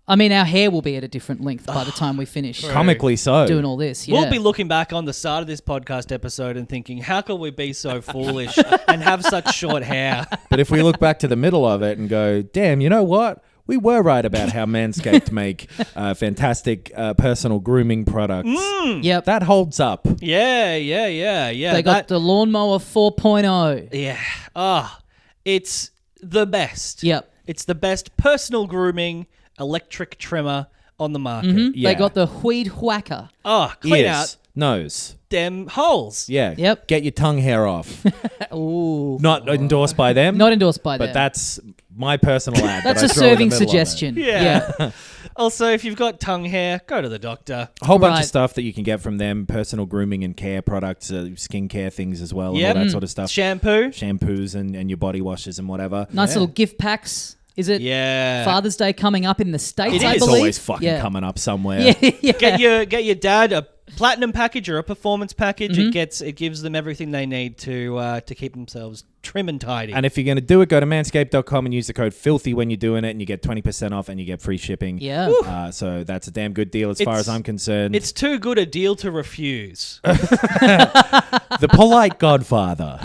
I mean, our hair will be at a different length by the time we finish Comically so. doing all this. Yeah. We'll be looking back on the start of this podcast episode and thinking, how can we be so foolish and have such short hair? But if we look back to the middle of it and go, damn, you know what? We were right about how Manscaped make fantastic personal grooming products. Yep. That holds up. Yeah. They got the Lawnmower 4.0. Yeah. It's the best. Yep. It's the best personal grooming electric trimmer on the market. Yeah. They got the Weed Whacker. Oh, clean Ears, out nose. them holes. Yeah. Yep. Get your tongue hair off. Ooh. Not endorsed by them. Not endorsed by them. But that's my personal ad. That's that a I throw in the serving middle of it. suggestion. Yeah. Also, if you've got tongue hair, go to the doctor. A whole bunch Right. of stuff that you can get from them, personal grooming and care products, skincare things as well, Yep. and all that sort of stuff. Shampoo. Shampoos and your body washes and whatever. Nice little gift packs. Is it Yeah. Father's Day coming up in the States, It I is. It's believe? always fucking Yeah. coming up somewhere. Yeah. Get your dad a platinum package or a performance package. It gives them everything they need to keep themselves trim and tidy. And if you're going to do it, go to manscaped.com and use the code FILTHY when you're doing it, and you get 20% off and you get free shipping. Yeah. So that's a damn good deal as far as I'm concerned. It's too good a deal to refuse. The polite godfather.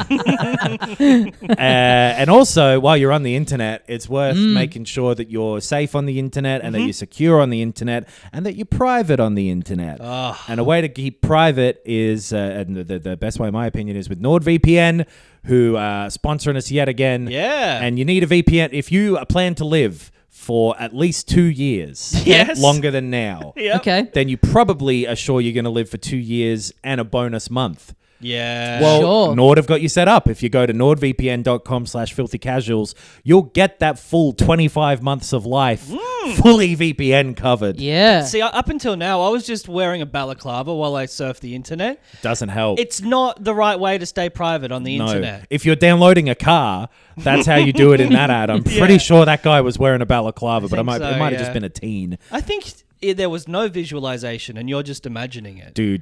And also, while you're on the internet, it's worth making sure that you're safe on the internet and that you're secure on the internet and that you're private on the internet. And a way to keep private is, and the best way, in my opinion, is with NordVPN, who are sponsoring us yet again. Yeah. And you need a VPN if you plan to live for at least 2 years. Yes. Longer than now. Yep. Okay. Then you probably are sure you're going to live for 2 years and a bonus month. Yeah. Well, Sure. Nord have got you set up. If you go to nordvpn.com/filthycasuals, you'll get that full 25 months of life fully VPN covered. Yeah. See, up until now, I was just wearing a balaclava while I surf the internet. Doesn't help. It's not the right way to stay private on the internet. If you're downloading a car, that's how you do it in that ad. I'm pretty sure that guy was wearing a balaclava, but it might have just been a teen. I think there was no visualization, and you're just imagining it. Do.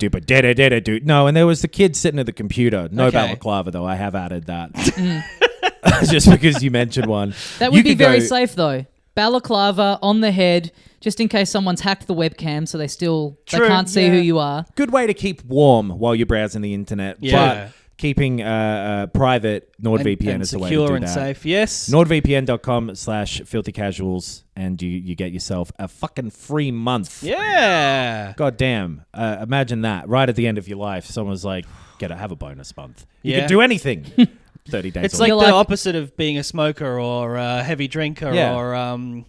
No, and there was the kid sitting at the computer. No Okay. balaclava, though. I have added that. Just because you mentioned one. That You would be could very go- safe, though. Balaclava on the head, just in case someone's hacked the webcam, so they True, can't see who you are. Good way to keep warm while you're browsing the internet. Yeah. But keeping private NordVPN and is the way to secure do and that. safe. Yes. NordVPN.com/filthycasuals, and you get yourself a fucking free month. Yeah. God damn. Imagine that. Right at the end of your life, someone's like, have a bonus month. You Yeah. can do anything. 30 days It's a like week. You're the like- opposite of being a smoker or a heavy drinker Yeah. or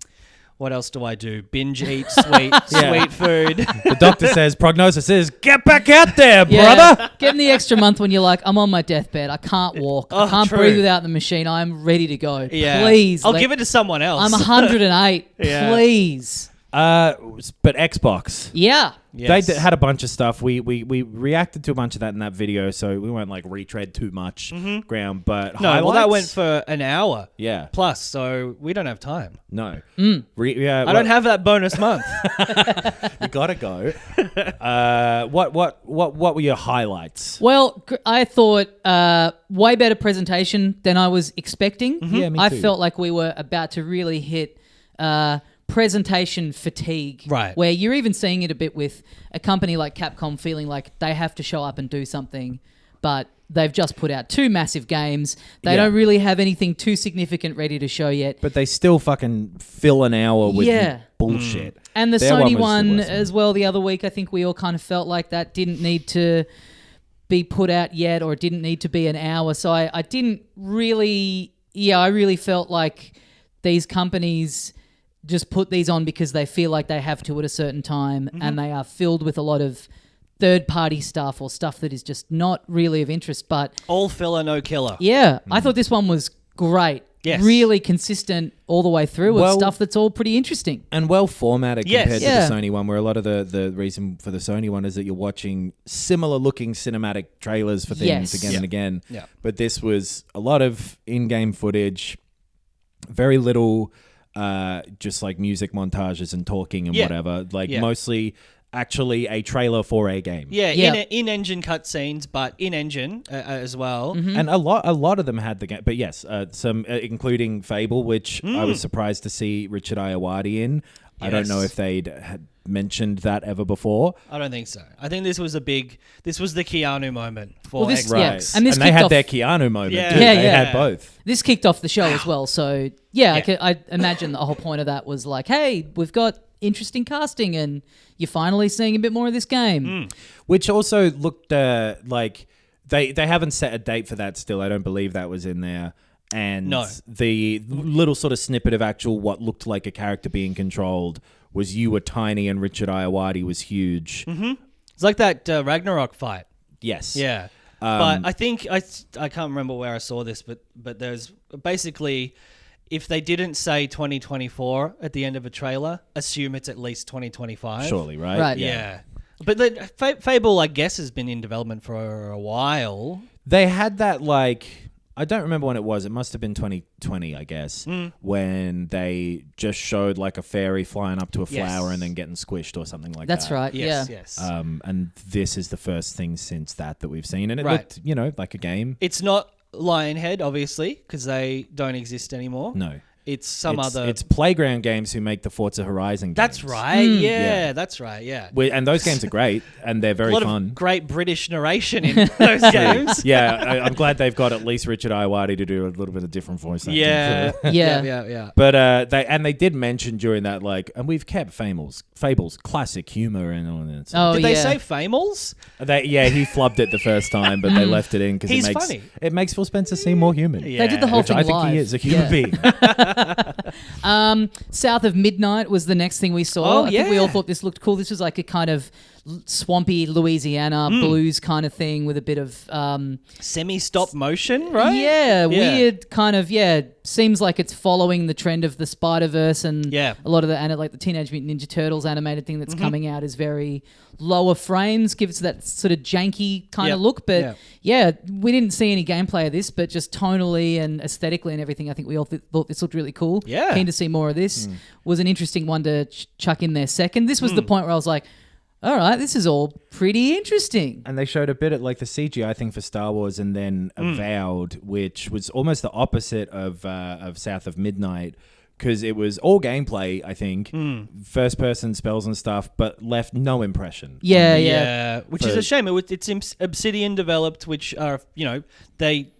what else do I do? Binge eat sweet food. The doctor says, prognosis is, get back out there, Yeah. brother. Getting the extra month when you're like, I'm on my deathbed. I can't walk. I Oh, can't true. breathe without the machine. I'm ready to go. Yeah. Please. I'll give it to someone else. I'm 108. Yeah. Please. But Xbox. Yeah. Yes. They had a bunch of stuff. We reacted to a bunch of that in that video, so we won't like retread too much ground. But No, well, that highlights? went for an hour Yeah. plus, so we don't have time. No. Mm. I don't have that bonus month. You gotta go. What were your highlights? Well, I thought way better presentation than I was expecting. Yeah, me I too. felt like we were about to really hit presentation fatigue. Right. Where you're even seeing it a bit with a company like Capcom feeling like they have to show up and do something, but they've just put out 2 massive games. They Yeah. don't really have anything too significant ready to show yet. But they still fucking fill an hour with Yeah. bullshit. And the Their Sony was one awesome. as well the other week, I think we all kind of felt like that didn't need to be put out yet, or it didn't need to be an hour. So I didn't really, I really felt like these companies just put these on because they feel like they have to at a certain time, and they are filled with a lot of third-party stuff or stuff that is just not really of interest. But All filler, no killer. yeah, I thought this one was great. Yes. Really consistent all the way through with Well- stuff that's all pretty interesting. And well formatted Yes. compared Yeah. to the Sony one, where a lot of the reason for the Sony one is that you're watching similar looking cinematic trailers for things Yes. again Yeah. and again. Yeah. But this was a lot of in-game footage, very little just like music montages and talking and whatever. Like mostly actually a trailer for a game. Yeah, in-engine cutscenes, but in-engine as well. Mm-hmm. And a lot of them had the game. But yes, some including Fable, which I was surprised to see Richard Ayoade in. Yes. I don't know if they'd had mentioned that ever before. I don't think so. I think this was the Keanu moment for Xbox. Right. And they had their Keanu moment. Yeah. They had both. This kicked off the show as well. So I imagine the whole point of that was like, hey, we've got interesting casting and you're finally seeing a bit more of this game. Which also looked like they haven't set a date for that still. I don't believe that was in there. And the little sort of snippet of actual what looked like a character being controlled was you were tiny and Richard Ayoade was huge. Mm-hmm. It's like that Ragnarok fight. Yes. Yeah. But I think I can't remember where I saw this, but there's basically, if they didn't say 2024 at the end of a trailer, assume it's at least 2025. Surely, right? Right. Yeah. But Fable, I guess, has been in development for a while. They had that I don't remember when it was. It must have been 2020, I guess, when they just showed like a fairy flying up to a flower and then getting squished or something like that. That's right. Yes. And this is the first thing since that we've seen, and it looked, like a game. It's not Lionhead, obviously, because they don't exist anymore. No. It's other... It's Playground Games who make the Forza Horizon games. That's right. Yeah, that's right. Yeah. And those games are great, and they're very fun. A lot of great British narration in those games. Yeah, I'm glad they've got at least Richard Ayoade to do a little bit of different voice acting. Yeah. But they did mention during that, and we've kept Fable's classic humor and all that. Oh, did they say Famals? He flubbed it the first time, but they left it in because it makes Phil Spencer seem more human. Yeah. They did the whole thing live. I think he is a human being. South of Midnight was the next thing we saw. I think we all thought this looked cool. This was like a kind of swampy Louisiana blues kind of thing with a bit of semi-stop motion, right? Yeah, weird kind of seems like it's following the trend of the Spider-Verse and a lot of the Teenage Mutant Ninja Turtles animated thing that's coming out is very lower frames, gives that sort of janky kind of look. But we didn't see any gameplay of this, but just tonally and aesthetically and everything, I think we all thought this looked really cool. Yeah. Keen to see more of this. Was an interesting one to chuck in there second. This was the point where I was like, all right, this is all pretty interesting. And they showed a bit of the CGI thing for Star Wars and then Avowed, which was almost the opposite of South of Midnight, because it was all gameplay, I think, first person spells and stuff, but left no impression. Yeah. Which is a shame. It's Obsidian developed, which are, they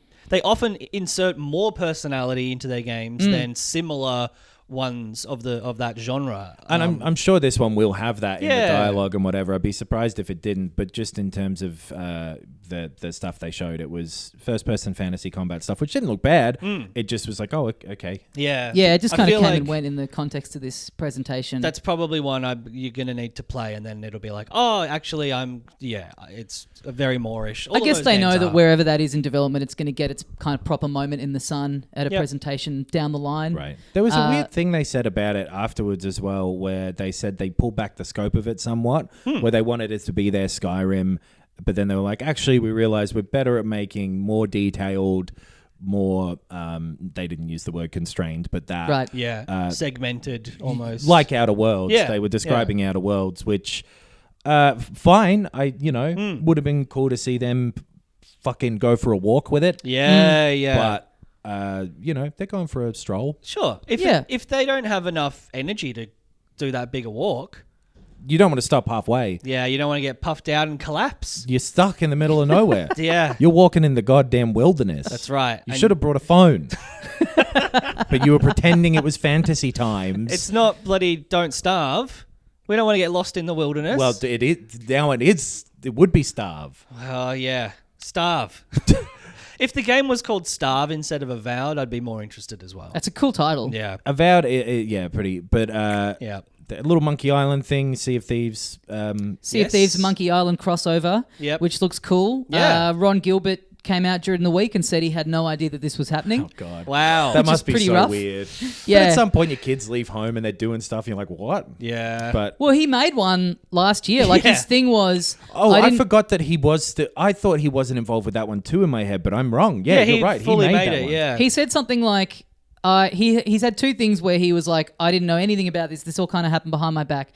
often insert more personality into their games than similar ones of that genre, and I'm sure this one will have that in the dialogue and whatever. I'd be surprised if it didn't, but just in terms of the stuff they showed, it was first person fantasy combat stuff, which didn't look bad. It just was like, oh, okay. It just kind of came and went in the context of this presentation. That's probably one you're gonna need to play, and then it'll be like, oh, actually it's very Moorish. I guess they know that wherever that is in development, it's going to get its kind of proper moment in the sun at a presentation down the line. Right. There was a weird thing they said about it afterwards as well, where they said they pulled back the scope of it somewhat, where they wanted it to be their Skyrim, but then they were like, actually, we realized we're better at making more detailed, more they didn't use the word constrained, but that segmented almost, like Outer Worlds. They were describing Outer Worlds, which fine. Would have been cool to see them fucking go for a walk with it. But they're going for a stroll. Sure. If they don't have enough energy to do that bigger walk, you don't want to stop halfway. Yeah, you don't want to get puffed out and collapse. You're stuck in the middle of nowhere. Yeah. You're walking in the goddamn wilderness. That's right. You should have brought a phone. But you were pretending it was fantasy times. It's not bloody Don't Starve. We don't want to get lost in the wilderness. Well, it is. Now it is. It would be Starve. Oh, yeah. Starve. If the game was called Starve instead of Avowed, I'd be more interested as well. That's a cool title. Yeah. Avowed, pretty. But the little Monkey Island thing, Sea of Thieves. Sea of Thieves Monkey Island crossover, which looks cool. Yeah. Ron Gilbert came out during the week and said he had no idea that this was happening. Oh, God. Wow. That must be pretty so rough. weird. Yeah. But at some point, your kids leave home and they're doing stuff, and you're like, what? Yeah. But he made one last year. His thing was... I forgot that he was... I thought he wasn't involved with that one too in my head, but I'm wrong. Yeah, you're right. Fully he made it, that one. yeah. He said something like... he's had two things where he was like, I didn't know anything about this. This all kind of happened behind my back.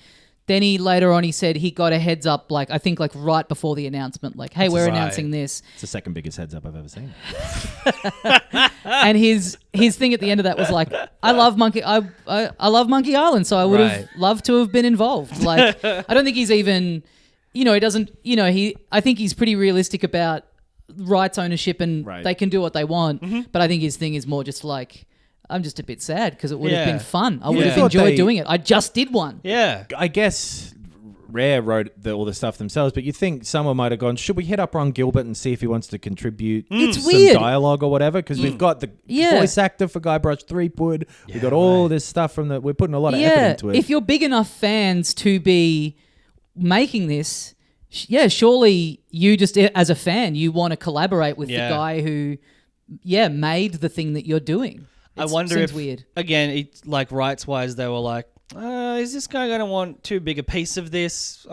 Then later on he said he got a heads up, like I think like right before the announcement, like, hey, we're announcing this. It's the second biggest heads up I've ever seen. And his thing at the end of that was like, I love Monkey Island, so I would have loved to have been involved. Like, I don't think he's even, he doesn't, I think he's pretty realistic about rights ownership and they can do what they want. Mm-hmm. But I think his thing is more just like, I'm just a bit sad because it would have been fun. I would have enjoyed doing it. I just did one. Yeah. I guess Rare wrote all the stuff themselves, but you think someone might have gone, should we hit up Ron Gilbert and see if he wants to contribute It's some weird. dialogue or whatever? Because we've got the voice actor for Guybrush Threepwood. We've got all this stuff we're putting a lot of effort into it. If you're big enough fans to be making this, surely you just, as a fan, you want to collaborate with the guy who, made the thing that you're doing. I wonder if, weird. Again, it's like rights-wise, they were like, is this guy going to want too big a piece of this,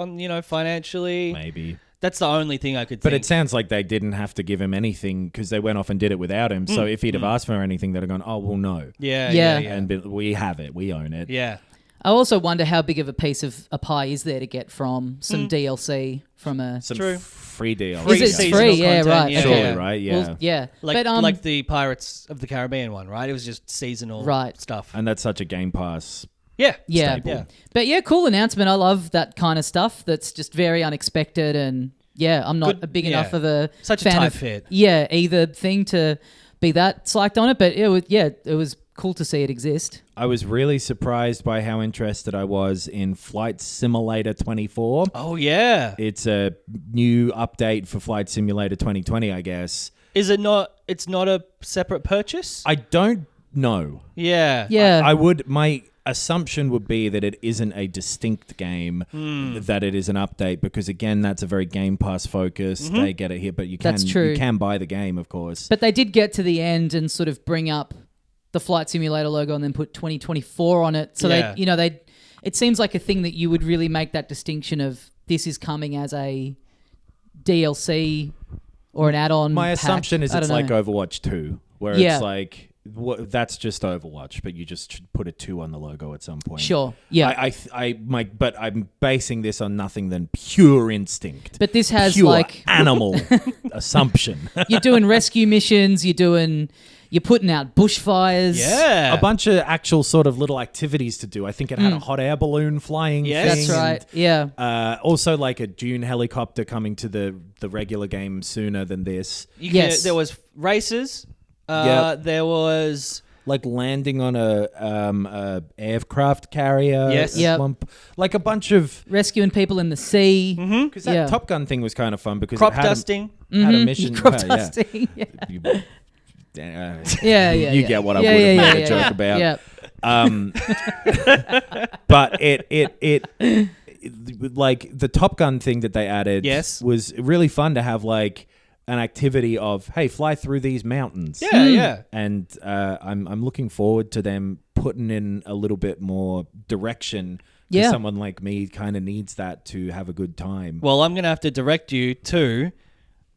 financially? Maybe. That's the only thing I could think. But it sounds like they didn't have to give him anything because they went off and did it without him. So if he'd have asked for anything, they'd have gone, oh, well, no. Yeah. And we have it. We own it. Yeah. I also wonder how big of a piece of a pie is there to get from some DLC from a... Some free DLC. Is it free? Yeah, content, right. yeah. Surely, Okay. right? Yeah. Well, yeah. Like the Pirates of the Caribbean one, right? It was just seasonal stuff. And that's such a Game Pass. Yeah. Yeah. But cool announcement. I love that kind of stuff that's just very unexpected and I'm not a big enough of a such fan a tight of, fit. Yeah, either thing to be that psyched on it, but it was cool to see it exist. I was really surprised by how interested I was in Flight Simulator 24. Oh, yeah. It's a new update for Flight Simulator 2020, I guess. Is it not? It's not a separate purchase? I don't know. Yeah. Yeah. My assumption would be that it isn't a distinct game, that it is an update, because again, that's a very Game Pass focus. They get it here, but you can buy the game, of course. But they did get to the end and sort of bring up the Flight Simulator logo and then put 2024 on it. So it seems like a thing that you would really make that distinction of this is coming as a DLC or an add-on. My pack. assumption is it's like Overwatch 2, where it's like that's just Overwatch, but you just put a 2 on the logo at some point. Sure. Yeah. But I'm basing this on nothing than pure instinct. But this has pure like animal assumption. You're doing rescue missions. You're putting out bushfires. Yeah. A bunch of actual sort of little activities to do. I think it had a hot air balloon flying thing. That's right. Yeah. Also like a dune helicopter coming to the regular game sooner than this. There was races. There was... like landing on a aircraft carrier. Yes. Like a bunch of... rescuing people in the sea. Because that Top Gun thing was kind of fun because crop it had dusting. Had a mission. Crop dusting. You get what I would have made a joke about. Yeah. But it like the Top Gun thing that they added was really fun to have like an activity of, hey, fly through these mountains. Yeah. And I'm looking forward to them putting in a little bit more direction. Someone like me kind of needs that to have a good time. Well, I'm going to have to direct you to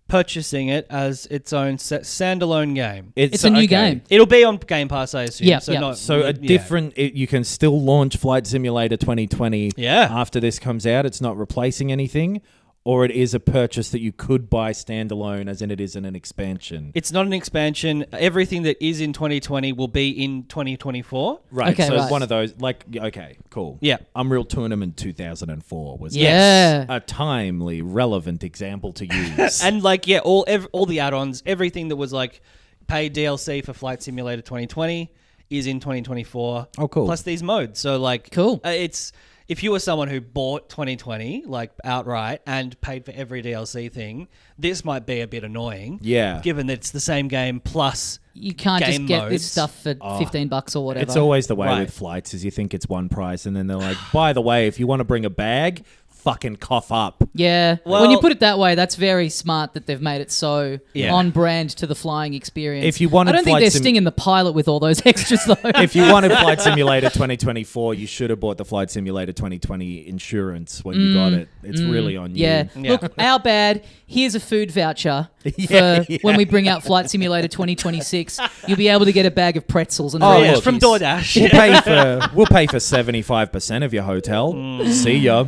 purchasing it as its own standalone game. It's a new game. It'll be on Game Pass, I assume. You can still launch Flight Simulator 2020 after this comes out. It's not replacing anything. Or it is a purchase that you could buy standalone, as in it isn't an expansion. It's not an expansion. Everything that is in 2020 will be in 2024. Right. Okay, so one of those, like, okay, cool. Yeah. Unreal Tournament 2004 was a timely, relevant example to use. And like, all the add-ons, everything that was like paid DLC for Flight Simulator 2020 is in 2024. Oh, cool. Plus these modes. So like, cool. It's... If you were someone who bought 2020, like outright, and paid for every DLC thing, this might be a bit annoying. Yeah. Given that it's the same game plus you can't game just get modes. this stuff for $15 or whatever. It's always the way with flights is you think it's one price and then they're like, by the way, if you want to bring a bag, fucking cough up. Yeah. Well- when you put it that way, that's very smart that they've made it so on brand to the flying experience. If you wanted I don't think Flight they're Sim- stinging the pilot with all those extras though. If you wanted Flight Simulator 2024, you should have bought the Flight Simulator 2020 insurance when you got it. It's really on you. Yeah. Look, our bad. Here's a food voucher for when we bring out Flight Simulator 2026. You'll be able to get a bag of pretzels and Oh, Yeah, look, from DoorDash. We'll pay for 75% of your hotel. See ya.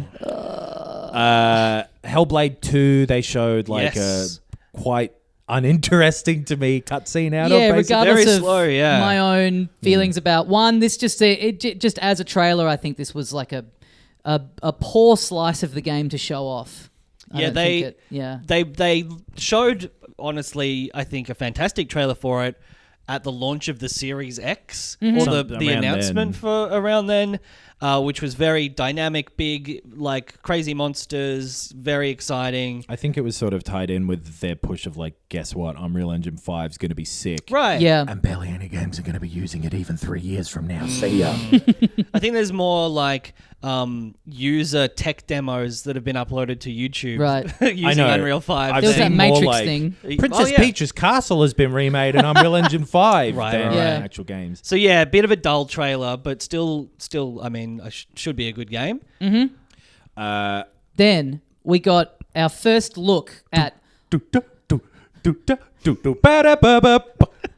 Hellblade 2, they showed like Yes. a quite uninteresting to me cutscene out Yeah, of. Basically. regardless Very of slow, yeah. my own feelings about one, this just as a trailer, I think this was like a poor slice of the game to show off. They showed, honestly, I think a fantastic trailer for it at the launch of the Series X or the Around announcement then. for around then, which was very dynamic, big, like crazy monsters, very exciting. I think it was sort of tied in with their push of like, guess what? Unreal Engine 5 is going to be sick. Right. Yeah. And barely any games are going to be using it even 3 years from now. See ya. I think there's more like user tech demos that have been uploaded to YouTube Right. using I know. Unreal 5. I've There was that seen more Matrix like- thing. Princess Oh, yeah. Peach's Castle has been remade in Unreal Engine 5 Right, than right. Yeah. actual games. So yeah, a bit of a dull trailer, but still, I mean, should be a good game. Then we got our first look at.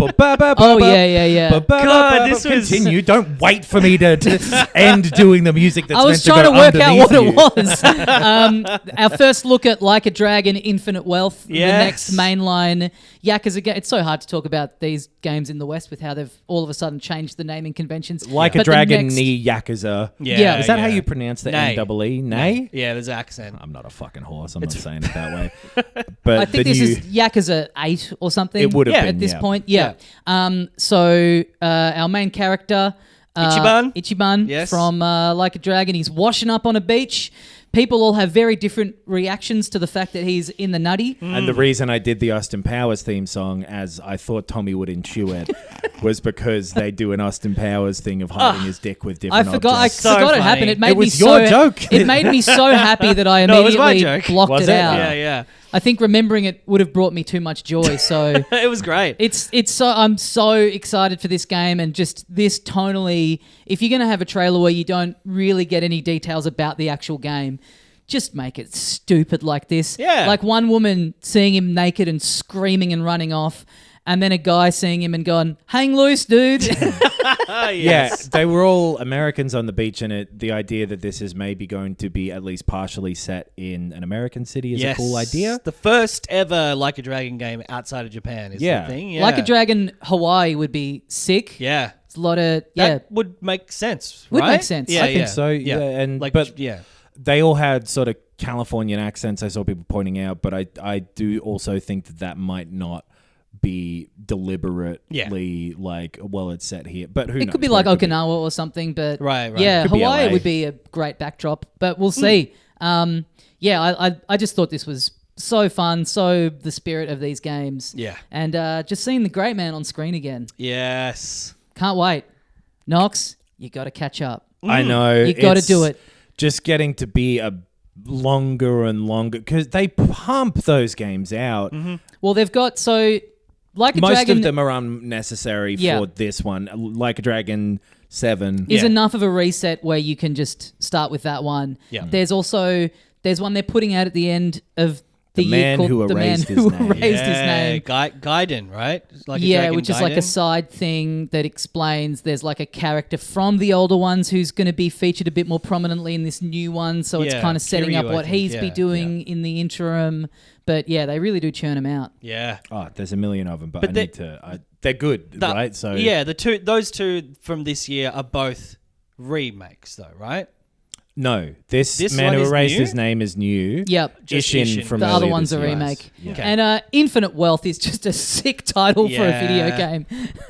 Oh yeah. God, this was- Continue. Don't wait for me to end doing the music that's I was meant trying to work out underneath what you. it was. Our first look at Like a Dragon, Infinite Wealth, the Yes. next mainline Yakuza game. It's so hard to talk about these games in the West with how they've all of a sudden changed the naming conventions. Like a But the Dragon, next- Knee Yakuza. Yeah. Is that how you pronounce the Nay. N-double-E? Nay? Yeah, there's accent. I'm not a fucking horse. I'm not saying it that way. But I think the this new, is Yakuza 8 or something. It would have at been, this yeah. point. Yeah. So our main character, Ichiban? Yes. from Like a Dragon, he's washing up on a beach. People all have very different reactions to the fact that he's in the nutty. And the reason I did the Austin Powers theme song, as I thought Tommy would intuit, was because they do an Austin Powers thing of hiding his dick with different I forgot objects. So it funny. happened. It made It me was so your joke. It made me so happy that I No, it was my immediately joke. blocked Was it it? out. Yeah. I think remembering it would have brought me too much joy. So It was great. it's so I'm so excited for this game, and just this tonally. If you're gonna have a trailer where you don't really get any details about the actual game, just make it stupid like this. Yeah. Like one woman seeing him naked and screaming and running off, and then a guy seeing him and going, "Hang loose, dude." Yeah, they were all Americans on the beach, and the idea that this is maybe going to be at least partially set in an American city is a cool idea. The first ever Like a Dragon game outside of Japan is Yeah. the thing. Yeah. Like a Dragon Hawaii would be sick. Yeah. It's a lot of That would make sense, Would right? make sense. Yeah, I think so. Yeah, and like, but yeah. they all had sort of Californian accents. I saw people pointing out, but I do also think that might not be deliberately like, well, it's set here. But who knows? It could be like Okinawa or something, but Right. yeah, Could be Hawaii LA. would be a great backdrop, but we'll see. I just thought this was so fun, so the spirit of these games. Yeah. And just seeing the great man on screen again. Yes. Can't wait. Knox, you got to catch up. I know. You got to it's do it. Just getting to be a longer and longer, because they pump those games out. Well, they've got Like a Most Dragon of them are unnecessary Yeah. for this one. Like a Dragon 7. is Yeah. enough of a reset where you can just start with that one. Yeah. There's one they're putting out at the end of the The year Man called Who The Man Erased His Who Name. Erased His Name. Gaiden, right? Like a Yeah, Dragon which is like a Gaiden? side thing that explains there's like a character from the older ones who's going to be featured a bit more prominently in this new one. So it's Yeah, kind of setting up Kiryu, I what think, he's be yeah, doing in the interim. But yeah, they really do churn him out. Yeah. Oh, there's a million of them, but But I they- need to. They're good, right? So yeah, those two from this year are both remakes, though, right? no, this Man one Who is Erased new? His Name is new. Yep. Just Ishin Ishin. from The other earlier one's this a year. remake. Yeah. Okay. And Infinite Wealth is just a sick title for a video Yeah. game.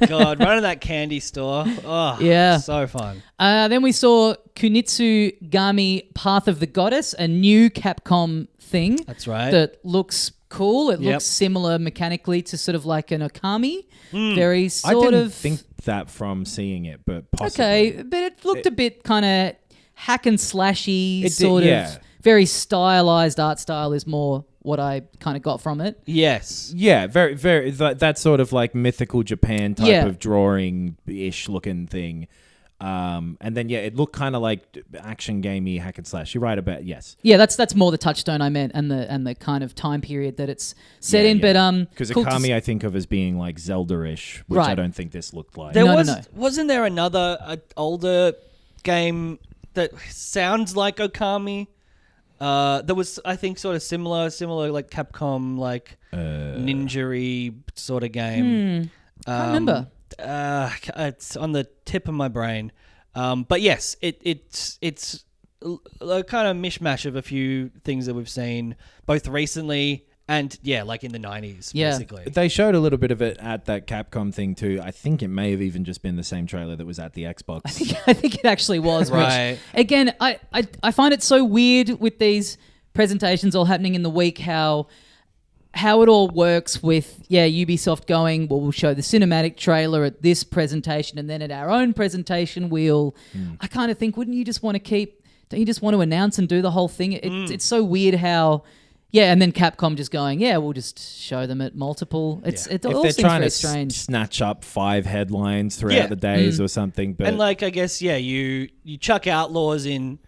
God, running that candy store. Oh, Yeah. So fun. Then we saw Kunitsu Gami Path of the Goddess, a new Capcom thing. That's right. That looks cool. It Yep. looks similar mechanically to sort of like an Okami. Very I sort didn't of... think that from seeing it, but possibly. Okay, but it looked a bit kind of hack and slashy, It did, sort yeah. of very stylized art style is more what I kind of got from it. Yes. Yeah, very, very. That sort of like mythical Japan type Yeah. of drawing-ish looking thing. And then it looked kind of like action gamey hack and slash. You're right about Yeah, that's more the touchstone I meant, and the kind of time period that it's set in. Yeah. But because cool Akami I think of as being like Zelda-ish, which I Right. don't think this looked like. There No. Wasn't there another older game that sounds like Okami? That was, I think, sort of similar like Capcom, like ninja-y sort of game. Can't remember. It's on the tip of my brain. But yes, it's a kind of mishmash of a few things that we've seen both recently and like in the 90s, Yeah. basically. They showed a little bit of it at that Capcom thing too. I think it may have even just been the same trailer that was at the Xbox. I think it actually was. Right. Which, again, I find it so weird with these presentations all happening in the week how it all works with Ubisoft going, well, we'll show the cinematic trailer at this presentation, and then at our own presentation I kind of think, don't you just want to announce and do the whole thing? It's so weird how and then Capcom just going, we'll just show them at multiple. It all if seems they're trying very to strange. snatch up 5 headlines throughout the days or something, but And like, I guess, you chuck Outlaws in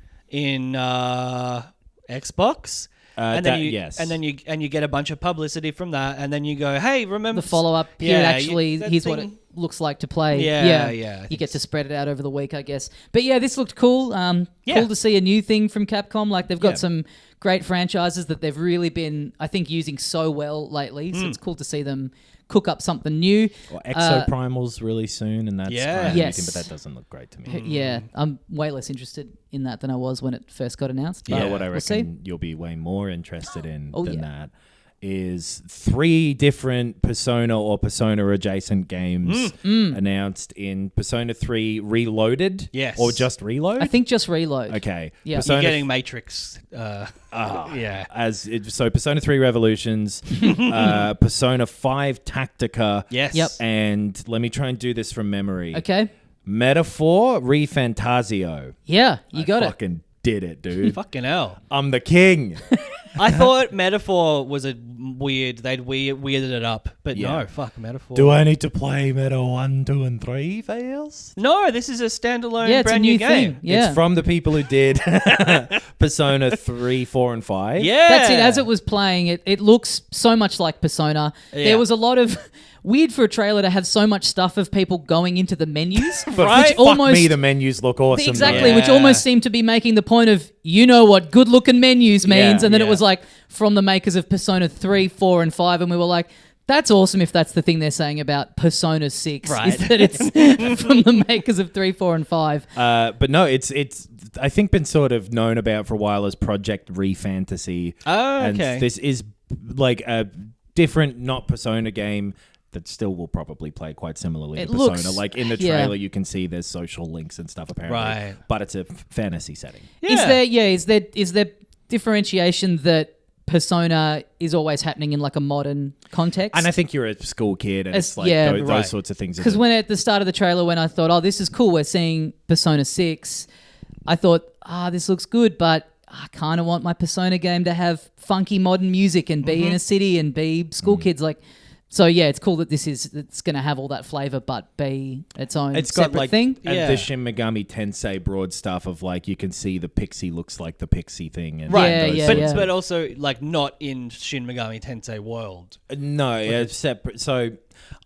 Xbox. And then you get a bunch of publicity from that, and then you go, hey, remember The follow-up period here's what it looks like to play. You get to spread it out over the week, I guess. But this looked cool. Cool to see a new thing from Capcom. Like, they've got some great franchises that they've really been, I think, using so well lately. So it's cool to see them cook up something new. Well, Exoprimal's really soon, and that's kind of Yes. anything, but that doesn't look great to me. Yeah, I'm way less interested in that than I was when it first got announced. But What I we'll see. reckon you'll be way more interested in than yeah. that is 3 different Persona or Persona adjacent games announced in Persona 3 Reloaded. Yes. Or just Reload? I think just Reload. Okay. Yeah. You're getting Matrix. So Persona 3 Revolutions, Persona 5 Tactica. Yes. Yep. And let me try and do this from memory. Okay. Metaphor ReFantasio. Yeah, you got it. Fucking did it, dude. Fucking hell. I'm the king. I thought Metaphor was they'd weirded it up, but Yeah. no, fuck Metaphor. Do I need to play Meta 1, 2, and 3 fails? No, this is a standalone Yeah, it's brand a new new game. thing. Yeah. It's from the people who did Persona 3, 4, and 5. Yeah. That's it. As it was playing, it looks so much like Persona. Yeah. There was a lot of weird for a trailer to have so much stuff of people going into the menus. But Right? fuck Almost- me, the menus look awesome. Exactly, though. which almost seemed to be making the point of, what good looking menus means. Yeah, and then it yeah. was like from the makers of Persona 3, 4, and 5. And we were like, that's awesome if that's the thing they're saying about Persona 6. Right. Is that it's from the makers of 3, 4, and 5. But no, it's I think been sort of known about for a while as Project ReFantasy. Oh, And okay. this is like a different, not Persona game that still will probably play quite similarly It to Persona. looks- Like in the yeah. trailer, you can see there's social links and stuff apparently. Right. But it's a fantasy setting. Yeah. Is there differentiation that Persona is always happening in like a modern context? And I think you're a school kid, and As- it's like yeah, those right. sorts of things. Because when at the start of the trailer, when I thought, this is cool, we're seeing Persona 6, I thought, this looks good, but I kind of want my Persona game to have funky modern music and be in a city and be school kids. Like, so yeah, it's cool that it's going to have all that flavor, but be its own it's got separate like thing. Yeah. the Shin Megami Tensei broad stuff of like you can see the pixie looks like the pixie thing, and Right. those Yeah, But yeah. but also like not in Shin Megami Tensei world. No, it's separate. So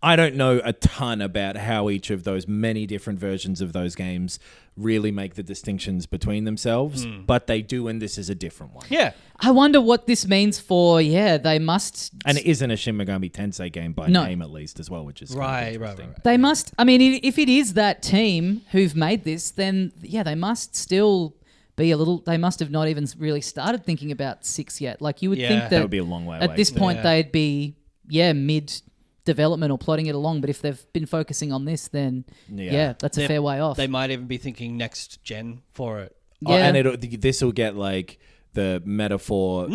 I don't know a ton about how each of those many different versions of those games really make the distinctions between themselves, but they do, and this is a different one. Yeah. I wonder what this means for, they must... And it isn't a Shin Megami Tensei game by No. name, at least, as well, which is Right. They must... I mean, if it is that team who've made this, then, they must still be a little... They must have not even really started thinking about 6 yet. Like, you would Yeah. think That that would be a long way at away. this point Yeah. they'd be, mid-development or plotting it along. But if they've been focusing on this, then, Yeah. that's a fair way off. They might even be thinking next gen for it. Oh, Yeah. and this will get like the metaphor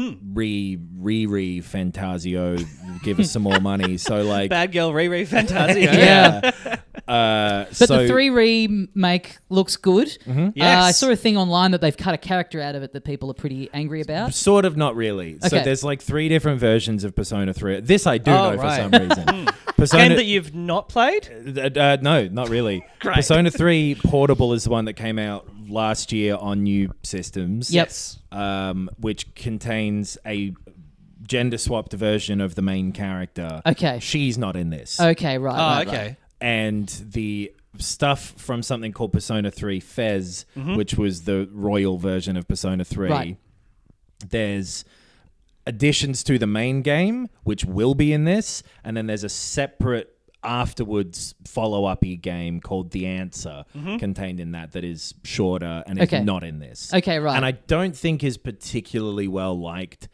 Fantasio, give us some more money. So like Bad girl Riri Fantasio. Yeah. But the 3 remake looks good. Yes. I saw a thing online that they've cut a character out of it that people are pretty angry about. Sort of, not really. So Okay. there's like 3 different versions of Persona 3. This I do know for some reason. Persona, Game that you've not played? no, not really. Great. Persona 3 Portable is the one that came out last year on new systems. Yep. Yes. Which contains a gender-swapped version of the main character. Okay. She's not in this. Okay, right. Okay. And the stuff from something called Persona 3 Fez, which was the royal version of Persona 3, Right. there's additions to the main game, which will be in this, and then there's a separate afterwards follow-up-y game called The Answer contained in that is shorter and is Okay. not in this. Okay, right. And I don't think is particularly well liked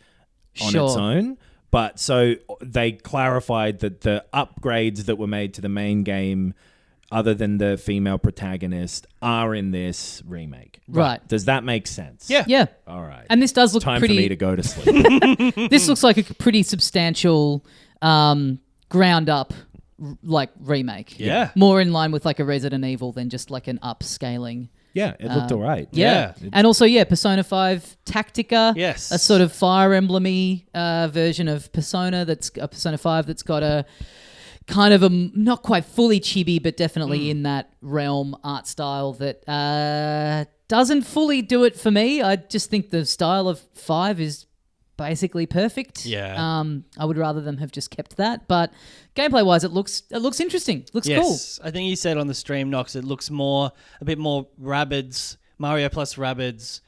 on Sure. its own. But so they clarified that the upgrades that were made to the main game, other than the female protagonist, are in this remake. Right. Does that make sense? Yeah. Yeah. All right. And this does look Time pretty... for me to go to sleep. This looks like a pretty substantial ground-up like remake. Yeah. More in line with like a Resident Evil than just like an upscaling. Yeah, it looked all right. Yeah. Yeah. And also, Persona 5 Tactica. Yes. A sort of Fire Emblem-y version of Persona Persona 5 that's got a kind of a, not quite fully chibi, but definitely in that realm art style that doesn't fully do it for me. I just think the style of 5 is basically perfect. Yeah. I would rather them have just kept that, but gameplay-wise, it looks interesting. Looks cool. Yes. I think you said on the stream, Knox, it looks a bit more Rabbids, Mario plus Rabbids,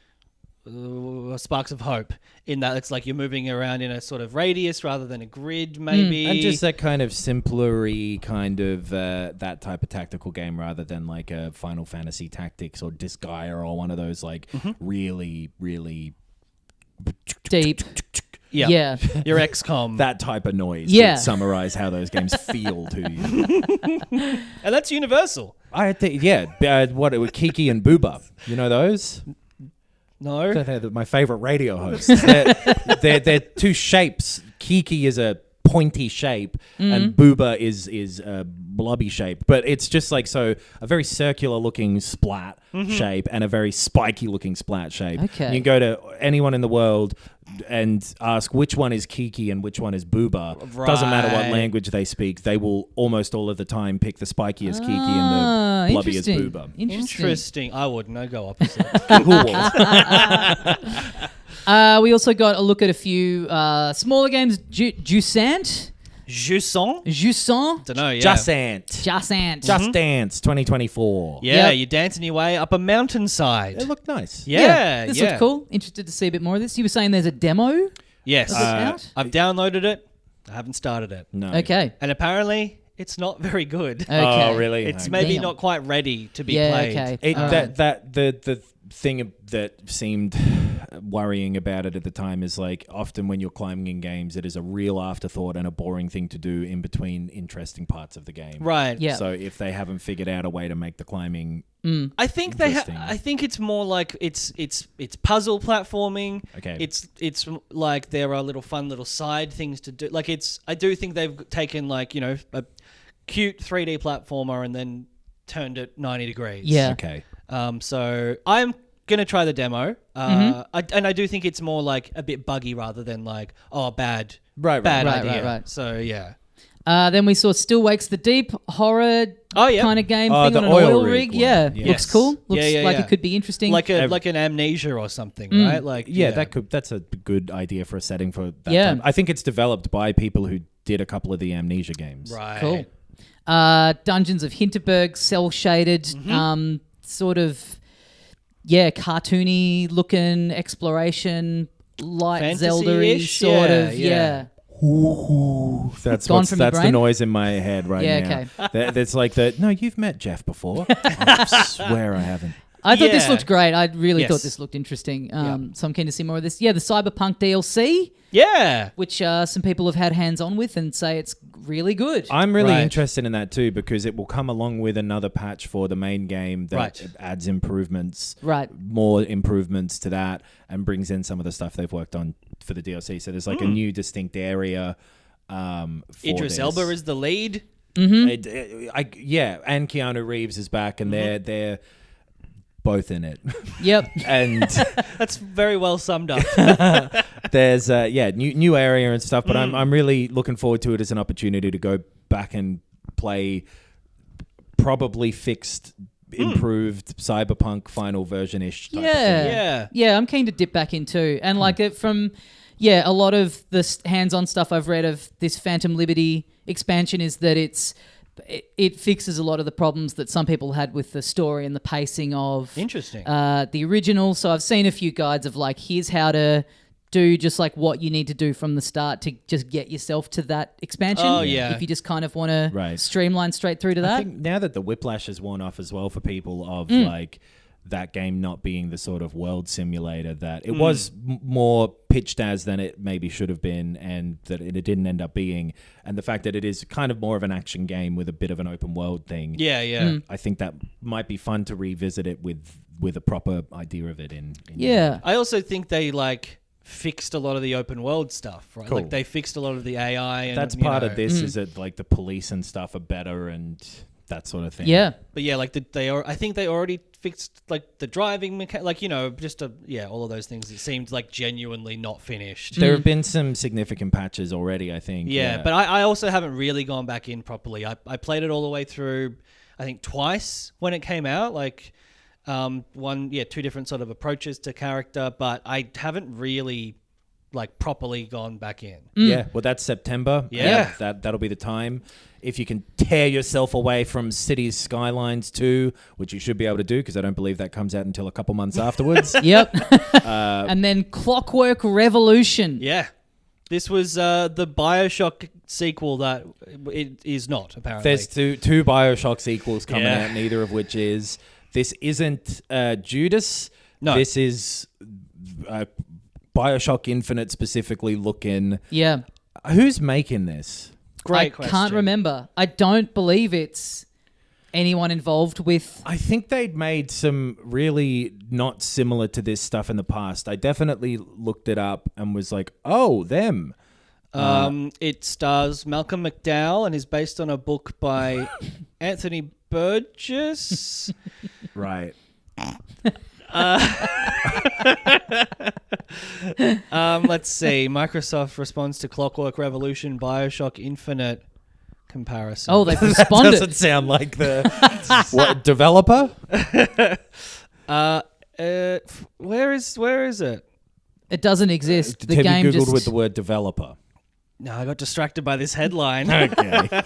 Sparks of Hope, in that it's like you're moving around in a sort of radius rather than a grid, maybe. And just that kind of simpler-y kind of that type of tactical game rather than like a Final Fantasy Tactics or Disgaea or one of those like really, really... Deep. Yeah. Yeah. Your XCOM. that type of noise Yeah. would summarize how those games feel to you. And that's universal. I think, what it was Kiki and Booba. You know those? No. They're my favorite radio hosts. They're two shapes. Kiki is a pointy shape, and Booba is a blobby shape. But it's just like a very circular looking splat shape and a very spiky looking splat shape. Okay. You can go to anyone in the world and ask which one is Kiki and which one is Booba. Doesn't matter what Right. language they speak. They will almost all of the time pick the spiky as Kiki and the blobby as interesting. Booba. Interesting. I wouldn't. I go opposite. We also got a look at a few smaller games. Jusant? Jusant? Jusant? Don't know, yeah. Jusant. Just Dance 2024. Yeah, Yep. you're dancing your way up a mountainside. It looked nice. Yeah, This looks cool. Interested to see a bit more of this. You were saying there's a demo? Yes. Is it out? I've downloaded it. I haven't started it. No. Okay. And apparently, it's not very good. Okay. Oh, really? It's Okay. maybe Damn. not quite ready to be Yeah, played. okay. The thing that seemed worrying about it at the time is like often when you're climbing in games, it is a real afterthought and a boring thing to do in between interesting parts of the game. Right. Yeah. So if they haven't figured out a way to make the climbing, I think Interesting. I think it's more like it's puzzle platforming. Okay. It's like there are fun little side things to do. Like I do think they've taken like, a cute 3D platformer and then turned it 90 degrees. Yeah. okay. So I'm gonna try the demo. I do think it's more like a bit buggy rather than like bad Right. idea. right. So yeah. Then we saw Still Wakes the Deep horror kind of game thing the on an oil oil rig. rig one. Yeah. Yes. Looks cool. Looks Yeah, like yeah. it could be interesting. Like an amnesia or something, right? Like that's a good idea for a setting for that. Yeah. Type. I think it's developed by people who did a couple of the Amnesia games. Right. Cool. Dungeons of Hinterberg, cell shaded, sort of, cartoony looking exploration, light Zelda-y Fantasy-ish? sort Yeah, of, yeah. Ooh, that's Gone from your the brain? noise in my head right Yeah, now. That's like no, you've met Jeff before. I swear I haven't. I thought this Yeah. looked great. I really Yes. thought this looked interesting. So I'm keen to see more of this. Yeah, the Cyberpunk DLC, Yeah. which some people have had hands on with and say it's really good. I'm really Right. interested in that too because it will come along with another patch for the main game that Right. adds improvements, Right. more improvements to that, and brings in some of the stuff they've worked on for the DLC. So there's like a new distinct area. For Idris this. Elba is the lead. And Keanu Reeves is back, and they're both in it. Yep. And that's very well summed up. there's new area and stuff, but I'm really looking forward to it as an opportunity to go back and play probably fixed, improved Cyberpunk final version-ish type of thing. Yeah, I'm keen to dip back into. And like it from a lot of the hands-on stuff I've read of this Phantom Liberty expansion is that it fixes a lot of the problems that some people had with the story and the pacing of the original. So I've seen a few guides of like, here's how to do just like what you need to do from the start to just get yourself to that expansion. Oh, yeah. If you just kind of want to streamline straight through to that. I think now that the whiplash has worn off as well for people of like that game not being the sort of world simulator that it was more pitched as than it maybe should have been, and that it didn't end up being, and the fact that it is kind of more of an action game with a bit of an open world thing. I think that might be fun to revisit it with a proper idea of it in I also think they like fixed a lot of the open world stuff, right? Cool. Like they fixed a lot of the AI, and that's part of this is that like the police and stuff are better and that sort of thing. Yeah, but like I think they already fixed like the driving like all of those things. It seemed like genuinely not finished. There have been some significant patches already, I think. Yeah. But I also haven't really gone back in properly. I played it all the way through, I think twice when it came out. Like two different sort of approaches to character, but I haven't really like properly gone back in. Yeah, well, that's September. Yeah. That'll be the time. If you can tear yourself away from Cities Skylines 2, which you should be able to do because I don't believe that comes out until a couple months afterwards. Yep. And then Clockwork Revolution. Yeah. This was the BioShock sequel that it is not, apparently. There's two BioShock sequels coming out, neither of which is... This isn't Judas. No. This is BioShock Infinite specifically looking. Yeah. Who's making this? Great question. I can't remember. I don't believe it's anyone involved with... I think they'd made some really not similar to this stuff in the past. I definitely looked it up and was like, oh, them. It stars Malcolm McDowell and is based on a book by Anthony Burgess. Right. Let's see. Microsoft responds to Clockwork Revolution, BioShock Infinite comparison. Oh, they've responded. That doesn't sound like the what developer. Where is it? It doesn't exist. The have game you Googled just with the word developer? No, I got distracted by this headline. Okay.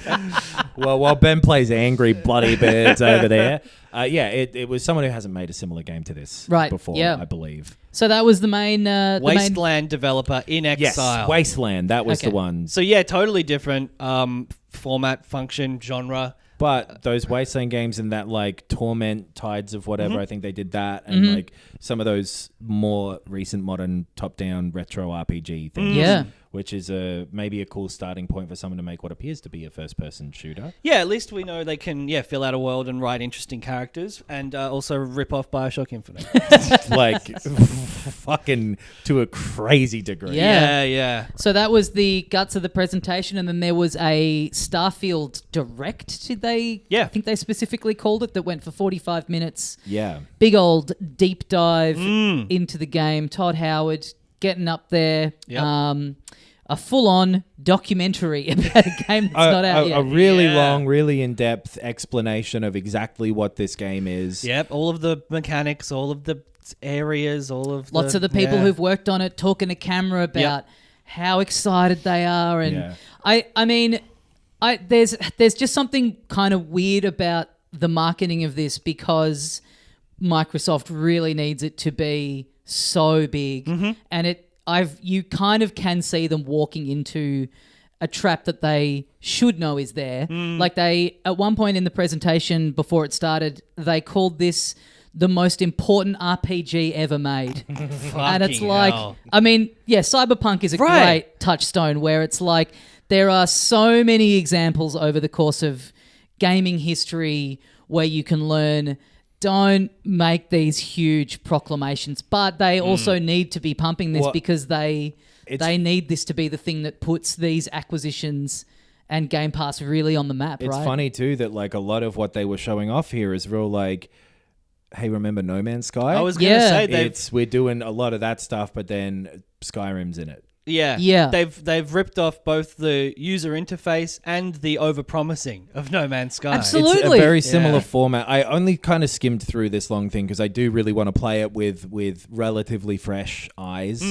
Well, while Ben plays angry bloody birds over there, it was someone who hasn't made a similar game to this before, I believe. So that was the main... Wasteland developer in Exile. Yes, Wasteland. That was the one. So, totally different format, function, genre. But those Wasteland games and that like Torment, Tides of whatever, I think they did that. And like some of those more recent modern top-down retro RPG things. Yeah. Which is maybe a cool starting point for someone to make what appears to be a first-person shooter. Yeah, at least we know they can fill out a world and write interesting characters and also rip off BioShock Infinite. Like fucking to a crazy degree. Yeah. So that was the guts of the presentation, and then there was a Starfield Direct, did they? Yeah. I think they specifically called it, that went for 45 minutes. Yeah. Big old deep dive into the game. Todd Howard getting up there. Yep. A full-on documentary about a game that's not out yet. A really long, really in-depth explanation of exactly what this game is. Yep, all of the mechanics, all of the areas, lots of the people who've worked on it talking to camera about how excited they are. And I mean, there's just something kind of weird about the marketing of this because Microsoft really needs it to be so big, and you kind of can see them walking into a trap that they should know is there. Like they, at one point in the presentation before it started, they called this the most important RPG ever made. And it's like, I mean, Cyberpunk is a great touchstone where it's like there are so many examples over the course of gaming history where you can learn, don't make these huge proclamations, but they also need to be pumping this because they need this to be the thing that puts these acquisitions and Game Pass really on the map, It's right? funny too that like a lot of what they were showing off here is real like, hey, remember No Man's Sky? I was going to say we're doing a lot of that stuff, but then Skyrim's in it. Yeah. They've ripped off both the user interface and the overpromising of No Man's Sky. Absolutely. It's a very similar format. I only kind of skimmed through this long thing because I do really want to play it with relatively fresh eyes.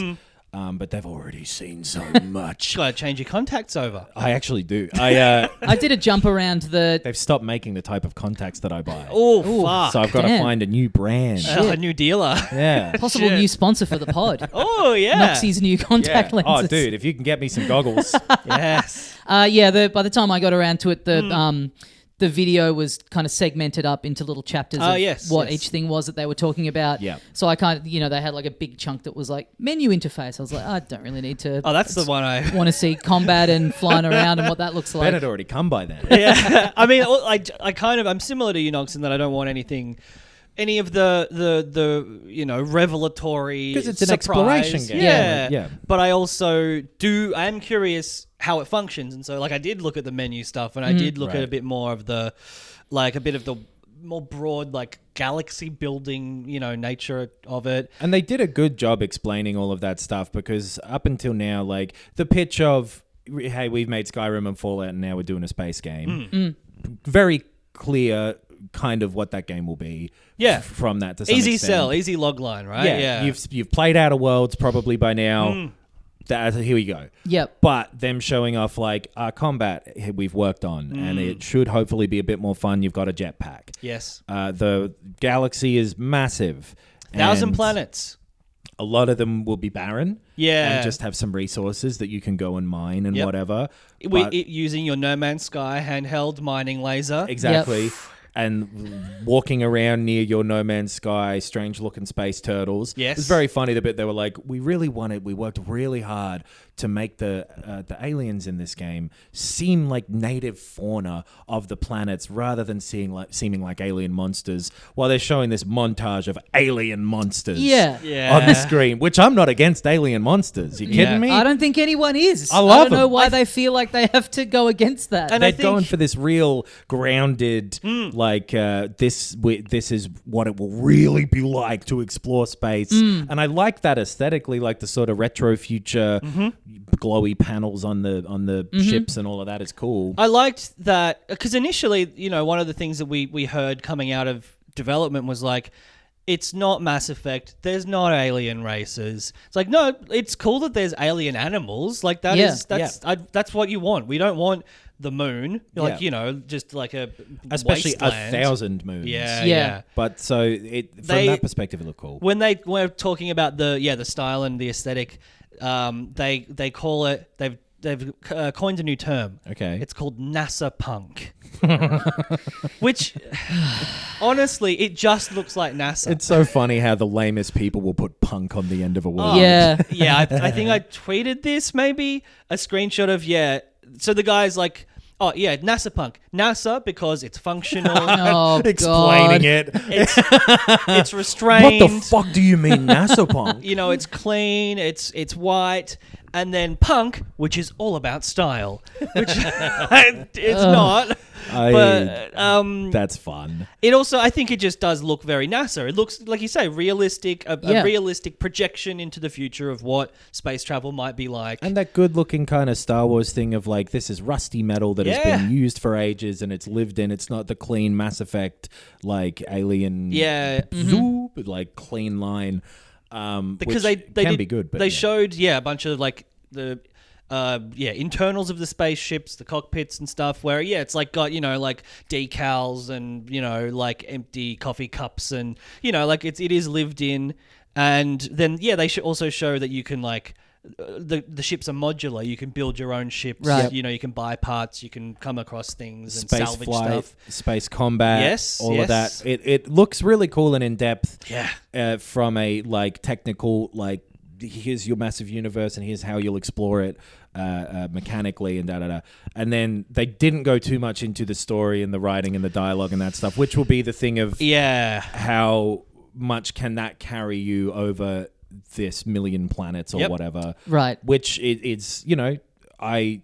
But they've already seen so much. Got to change your contacts over. I actually do. I did a jump around the... They've stopped making the type of contacts that I buy. Oh, fuck. So I've got to find a new brand. A new dealer. Yeah. Possible new sponsor for the pod. Oh, yeah. Noxie's new contact lenses. Oh, dude, if you can get me some goggles. Yes. By the time I got around to it, the video was kind of segmented up into little chapters of what each thing was that they were talking about. Yeah. So I kind of, they had like a big chunk that was like menu interface. I was like, I don't really need to. Oh, that's the one I want to see combat and flying around and what that looks like. Ben had already come by then. Yeah. I mean, I'm similar to you, Nox, in that I don't want any of the revelatory because it's an surprise. exploration game. Yeah. But I also am curious how it functions, and so like I did look at the menu stuff, and I did look at a bit more of the more broad like galaxy building nature of it. And they did a good job explaining all of that stuff because up until now, like the pitch of hey, we've made Skyrim and Fallout, and now we're doing a space game. Very clear. Kind of what that game will be. From that to some easy extent. sell, easy log line, right? Yeah. You've played Outer Worlds probably by now. Here we go. Yep. But them showing off like our combat we've worked on, and it should hopefully be a bit more fun. You've got a jetpack. Yes. The galaxy is massive. 1,000 planets. A lot of them will be barren. Yeah. And just have some resources that you can go and mine and whatever. Using your No Man's Sky handheld mining laser. Exactly. Yep. And walking around near your No Man's Sky strange-looking space turtles. Yes. It was very funny the bit they were like, we worked really hard to make the aliens in this game seem like native fauna of the planets rather than seeming like alien monsters while they're showing this montage of alien monsters on the screen, which I'm not against alien monsters. You kidding me? I don't think anyone is. I love don't know them. why they feel like they have to go against that. And they're going for this real grounded, this is what it will really be like to explore space. And I like that aesthetically, like the sort of retro future, glowy panels on the ships and all of that is cool. I liked that because initially, one of the things that we heard coming out of development was like, it's not Mass Effect. There's not alien races. It's like, no, it's cool that there's alien animals. Like that's what you want. We don't want the moon, like just like especially wasteland. 1,000 moons. Yeah. But so from that perspective, it looked cool. When they were talking about the style and the aesthetic, they call it they've coined a new term. Okay, it's called NASA punk, which honestly it just looks like NASA. It's so funny how the lamest people will put punk on the end of a word. I think I tweeted this, maybe a screenshot of So the guy's like, oh yeah, NASA punk. NASA because it's functional. Explaining it. It's restrained. What the fuck do you mean NASA punk? It's clean, it's white, and then punk, which is all about style. Which it's not. But that's fun. It also, I think it just does look very NASA. It looks, like you say, realistic, a realistic projection into the future of what space travel might be like. And that good-looking kind of Star Wars thing of like, this is rusty metal that has been used for ages and it's lived in. It's not the clean Mass Effect, like alien, but like clean line. Because which they can did, be good. But they showed a bunch of like the internals of the spaceships, the cockpits and stuff, where it's like got like decals and like empty coffee cups and like it is lived in. And then they should also show that you can like the ships are modular. You can build your own ships. Right. You can buy parts. You can come across things and space salvage flight, stuff. Space combat. All of that. Yes. It looks really cool and in depth. Yeah. From a like technical like. Here's your massive universe and here's how you'll explore it mechanically and da-da-da. And then they didn't go too much into the story and the writing and the dialogue and that stuff, which will be the thing of how much can that carry you over this million planets or whatever. Right. Which it's, I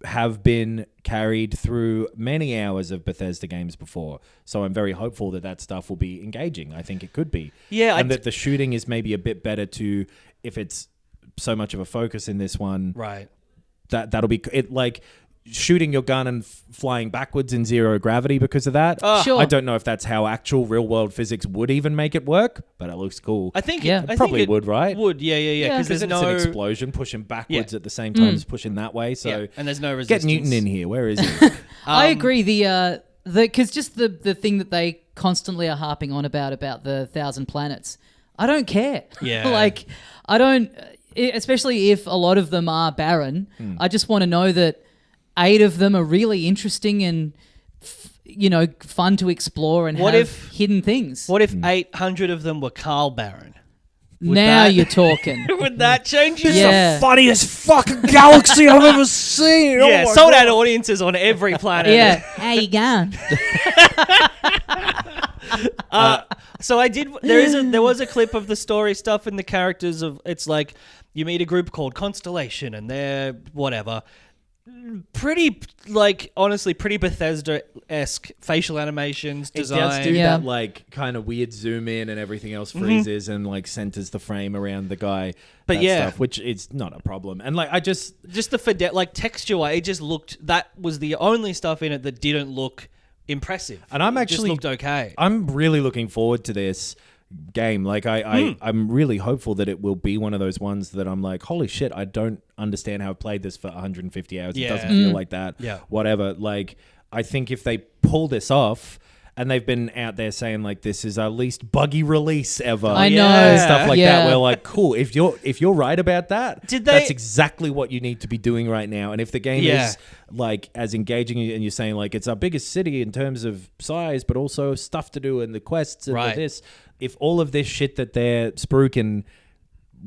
have been carried through many hours of Bethesda games before. So I'm very hopeful that stuff will be engaging. I think it could be. Yeah. And that the shooting is maybe a bit better too, if it's so much of a focus in this one. Right. That'll be it, like shooting your gun and flying backwards in zero gravity because of that. Sure. I don't know if that's how actual real world physics would even make it work, but it looks cool. I think it probably would, right? Would, yeah. Because there's it's no an explosion pushing backwards at the same time as pushing that way. So and there's no resistance. Get Newton in here. Where is he? I agree. Because just the thing that they constantly are harping on about the 1,000 planets, I don't care. Yeah. Like, I don't, especially if a lot of them are barren. I just want to know that 8 of them are really interesting and, fun to explore and have hidden things. What if 800 of them were Carl Barron? Now you're talking. Would that change? This is the funniest fucking galaxy I've ever seen. Yeah, sold out audiences on every planet. Yeah. How you going? So I did. There was a clip of the story stuff and the characters of. It's like you meet a group called Constellation and they're whatever. Pretty, honestly, pretty Bethesda-esque facial animations, design. It does do that, kind of weird zoom in and everything else freezes and, centers the frame around the guy. But stuff, which is not a problem. And, just the texture-wise, it just looked, that was the only stuff in it that didn't look impressive. And I'm actually... It just looked okay. I'm really looking forward to this game. I'm really hopeful that it will be one of those ones that I'm like, holy shit, I don't understand how I've played this for 150 hours. Yeah. It doesn't feel like that. Yeah. Whatever. I think if they pull this off, and they've been out there saying this is our least buggy release ever. I know. And stuff like that. We're cool. If you're right about that, that's exactly what you need to be doing right now. And if the game is as engaging and you're saying it's our biggest city in terms of size, but also stuff to do and the quests and this, if all of this shit that they're spruiking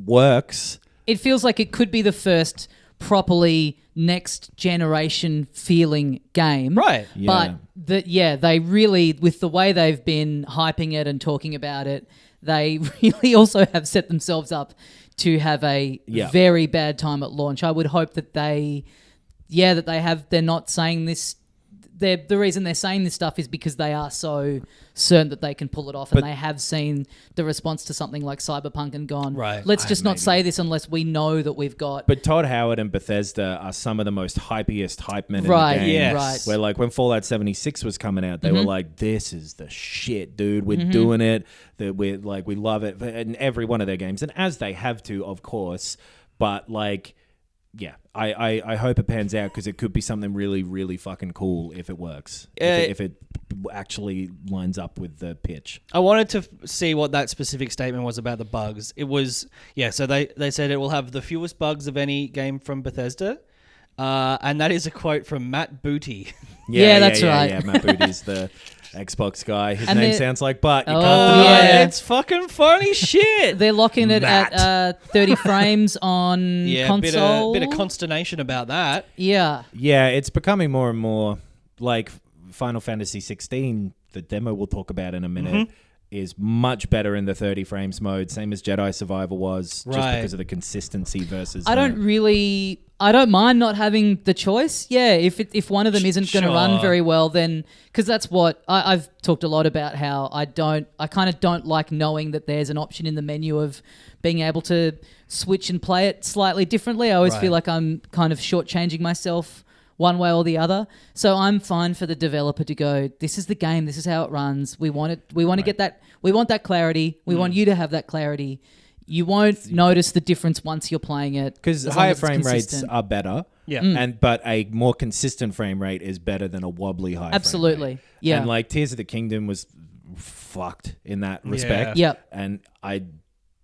works, it feels like it could be the first properly next generation feeling game. Right. Yeah. But they really, with the way they've been hyping it and talking about it, they really also have set themselves up to have a very bad time at launch. I would hope that they're not saying this. The reason they're saying this stuff is because they are so certain that they can pull it off, and they have seen the response to something like Cyberpunk and gone, let's just not say this unless we know that we've got... But Todd Howard and Bethesda are some of the most hypiest hype men in the game. Yes. Where when Fallout 76 was coming out, they were like, this is the shit, dude. We're doing it. We love it. In every one of their games. And as they have to, of course. But I hope it pans out because it could be something really, really fucking cool if it works. If it actually lines up with the pitch. I wanted to see what that specific statement was about the bugs. It was, so they said it will have the fewest bugs of any game from Bethesda. And that is a quote from Matt Booty. That's right. Yeah, Matt Booty's the Xbox guy. His and name sounds like butt. You can't deny it. It's fucking funny shit. They're locking it at 30 frames on console. Bit of consternation about that. Yeah. Yeah, it's becoming more and more like Final Fantasy 16, the demo we'll talk about in a minute, is much better in the 30 frames mode, same as Jedi Survivor was, just because of the consistency versus... I don't mind not having the choice. Yeah, if one of them isn't going to run very well, then... Because that's what... I've talked a lot about how I kind of don't like knowing that there's an option in the menu of being able to switch and play it slightly differently. I always feel like I'm kind of shortchanging myself one way or the other. So I'm fine for the developer to go, this is the game, this is how it runs. We want to get that, we want that clarity. We want you to have that clarity. You won't notice the difference once you're playing it. Because higher frame rates are better. Yeah. But a more consistent frame rate is better than a wobbly high Absolutely. frame rate. Yeah. And Tears of the Kingdom was fucked in that respect. Yep. And I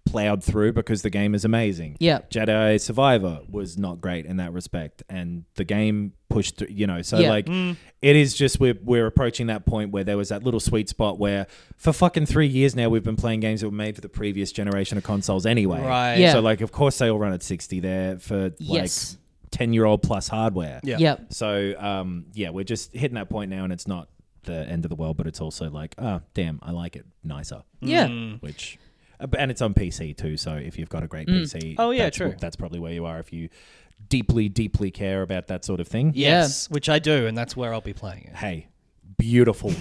plowed through because the game is amazing. Yeah. Jedi Survivor was not great in that respect, and the game pushed through, it is just we're approaching that point where there was that little sweet spot where for fucking 3 years now we've been playing games that were made for the previous generation of consoles anyway. Right. Yeah. So of course they all run at 60 there for 10-year-old plus hardware. Yeah. Yep. So we're just hitting that point now, and it's not the end of the world, but it's also damn, I like it nicer. Yeah. Which... And it's on PC too, so if you've got a great PC, true. That's probably where you are if you deeply, deeply care about that sort of thing. Yes, which I do, and that's where I'll be playing it. Hey, beautiful.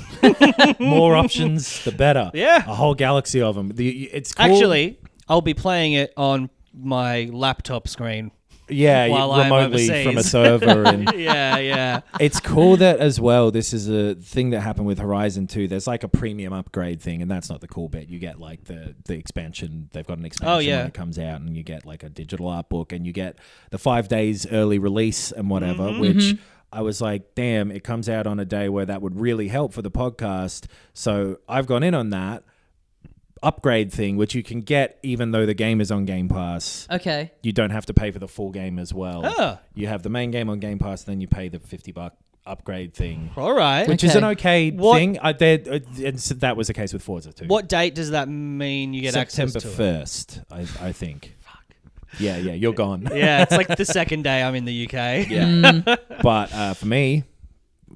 More options, the better. Yeah. A whole galaxy of them. It's cool. Actually, I'll be playing it on my laptop screen. Yeah, while I'm remotely overseas. from a server. And Yeah. it's cool that as well, this is a thing that happened with Horizon 2. There's like a premium upgrade thing, and that's not the cool bit. You get like the expansion. They've got an expansion when it comes out, and you get like a digital art book, and you get the 5 days early release and whatever, which I was like, damn, it comes out on a day where that would really help for the podcast. So I've gone in on that upgrade thing, which you can get even though the game is on Game Pass. Okay. You don't have to pay for the full game as well. Oh. You have the main game on Game Pass, then you pay the $50 upgrade thing. All right. Which is an okay thing. And so that was the case with Forza 2. What date does that mean you get access to September 1st, I think. Fuck. Yeah, you're gone. Yeah, it's like the second day I'm in the UK. Yeah. But for me,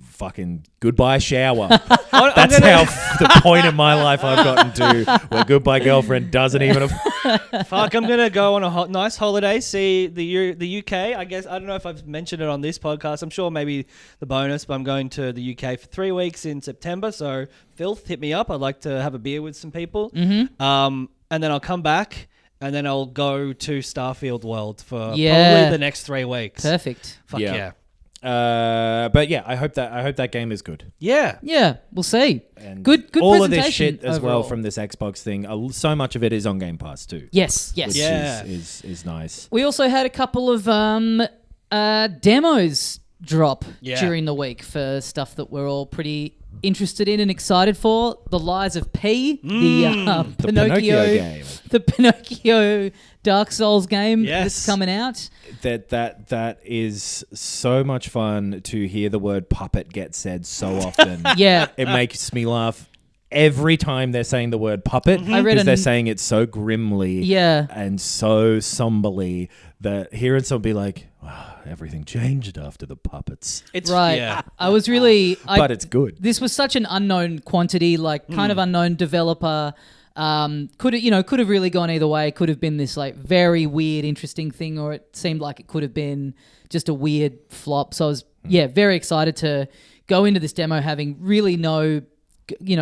fucking goodbye shower. That's how the point in my life I've gotten to where goodbye girlfriend doesn't even... Fuck, I'm going to go on a nice holiday, see the UK. I guess, I don't know if I've mentioned it on this podcast. I'm sure maybe the bonus, but I'm going to the UK for 3 weeks in September. So, Filth, hit me up. I'd like to have a beer with some people. And then I'll come back. And then I'll go to Starfield World for probably the next 3 weeks. Perfect. Fuck yeah. But yeah, I hope that game is good. Yeah. Yeah, we'll see. And good all of this presentation shit as overall. well from this Xbox thing. So much of it is on Game Pass too. Yes. Which Yeah. is nice. We also had a couple of demos drop during the week for stuff that we're all pretty interested in and excited for. The Lies of P, the Pinocchio game. The Pinocchio Dark Souls game Yes. that's coming out. That is so much fun to hear the word puppet get said so often. Yeah. It makes me laugh every time they're saying the word puppet because they're saying it so grimly and so somberly that hearing someone be like, wow, everything changed after the puppets. It's right. Yeah. I was really... but it's good. This was such an unknown quantity, like kind of unknown developer. Could have really gone either way. Could have been this like very weird, interesting thing, or it seemed like it could have been just a weird flop. So I was very excited to go into this demo having really no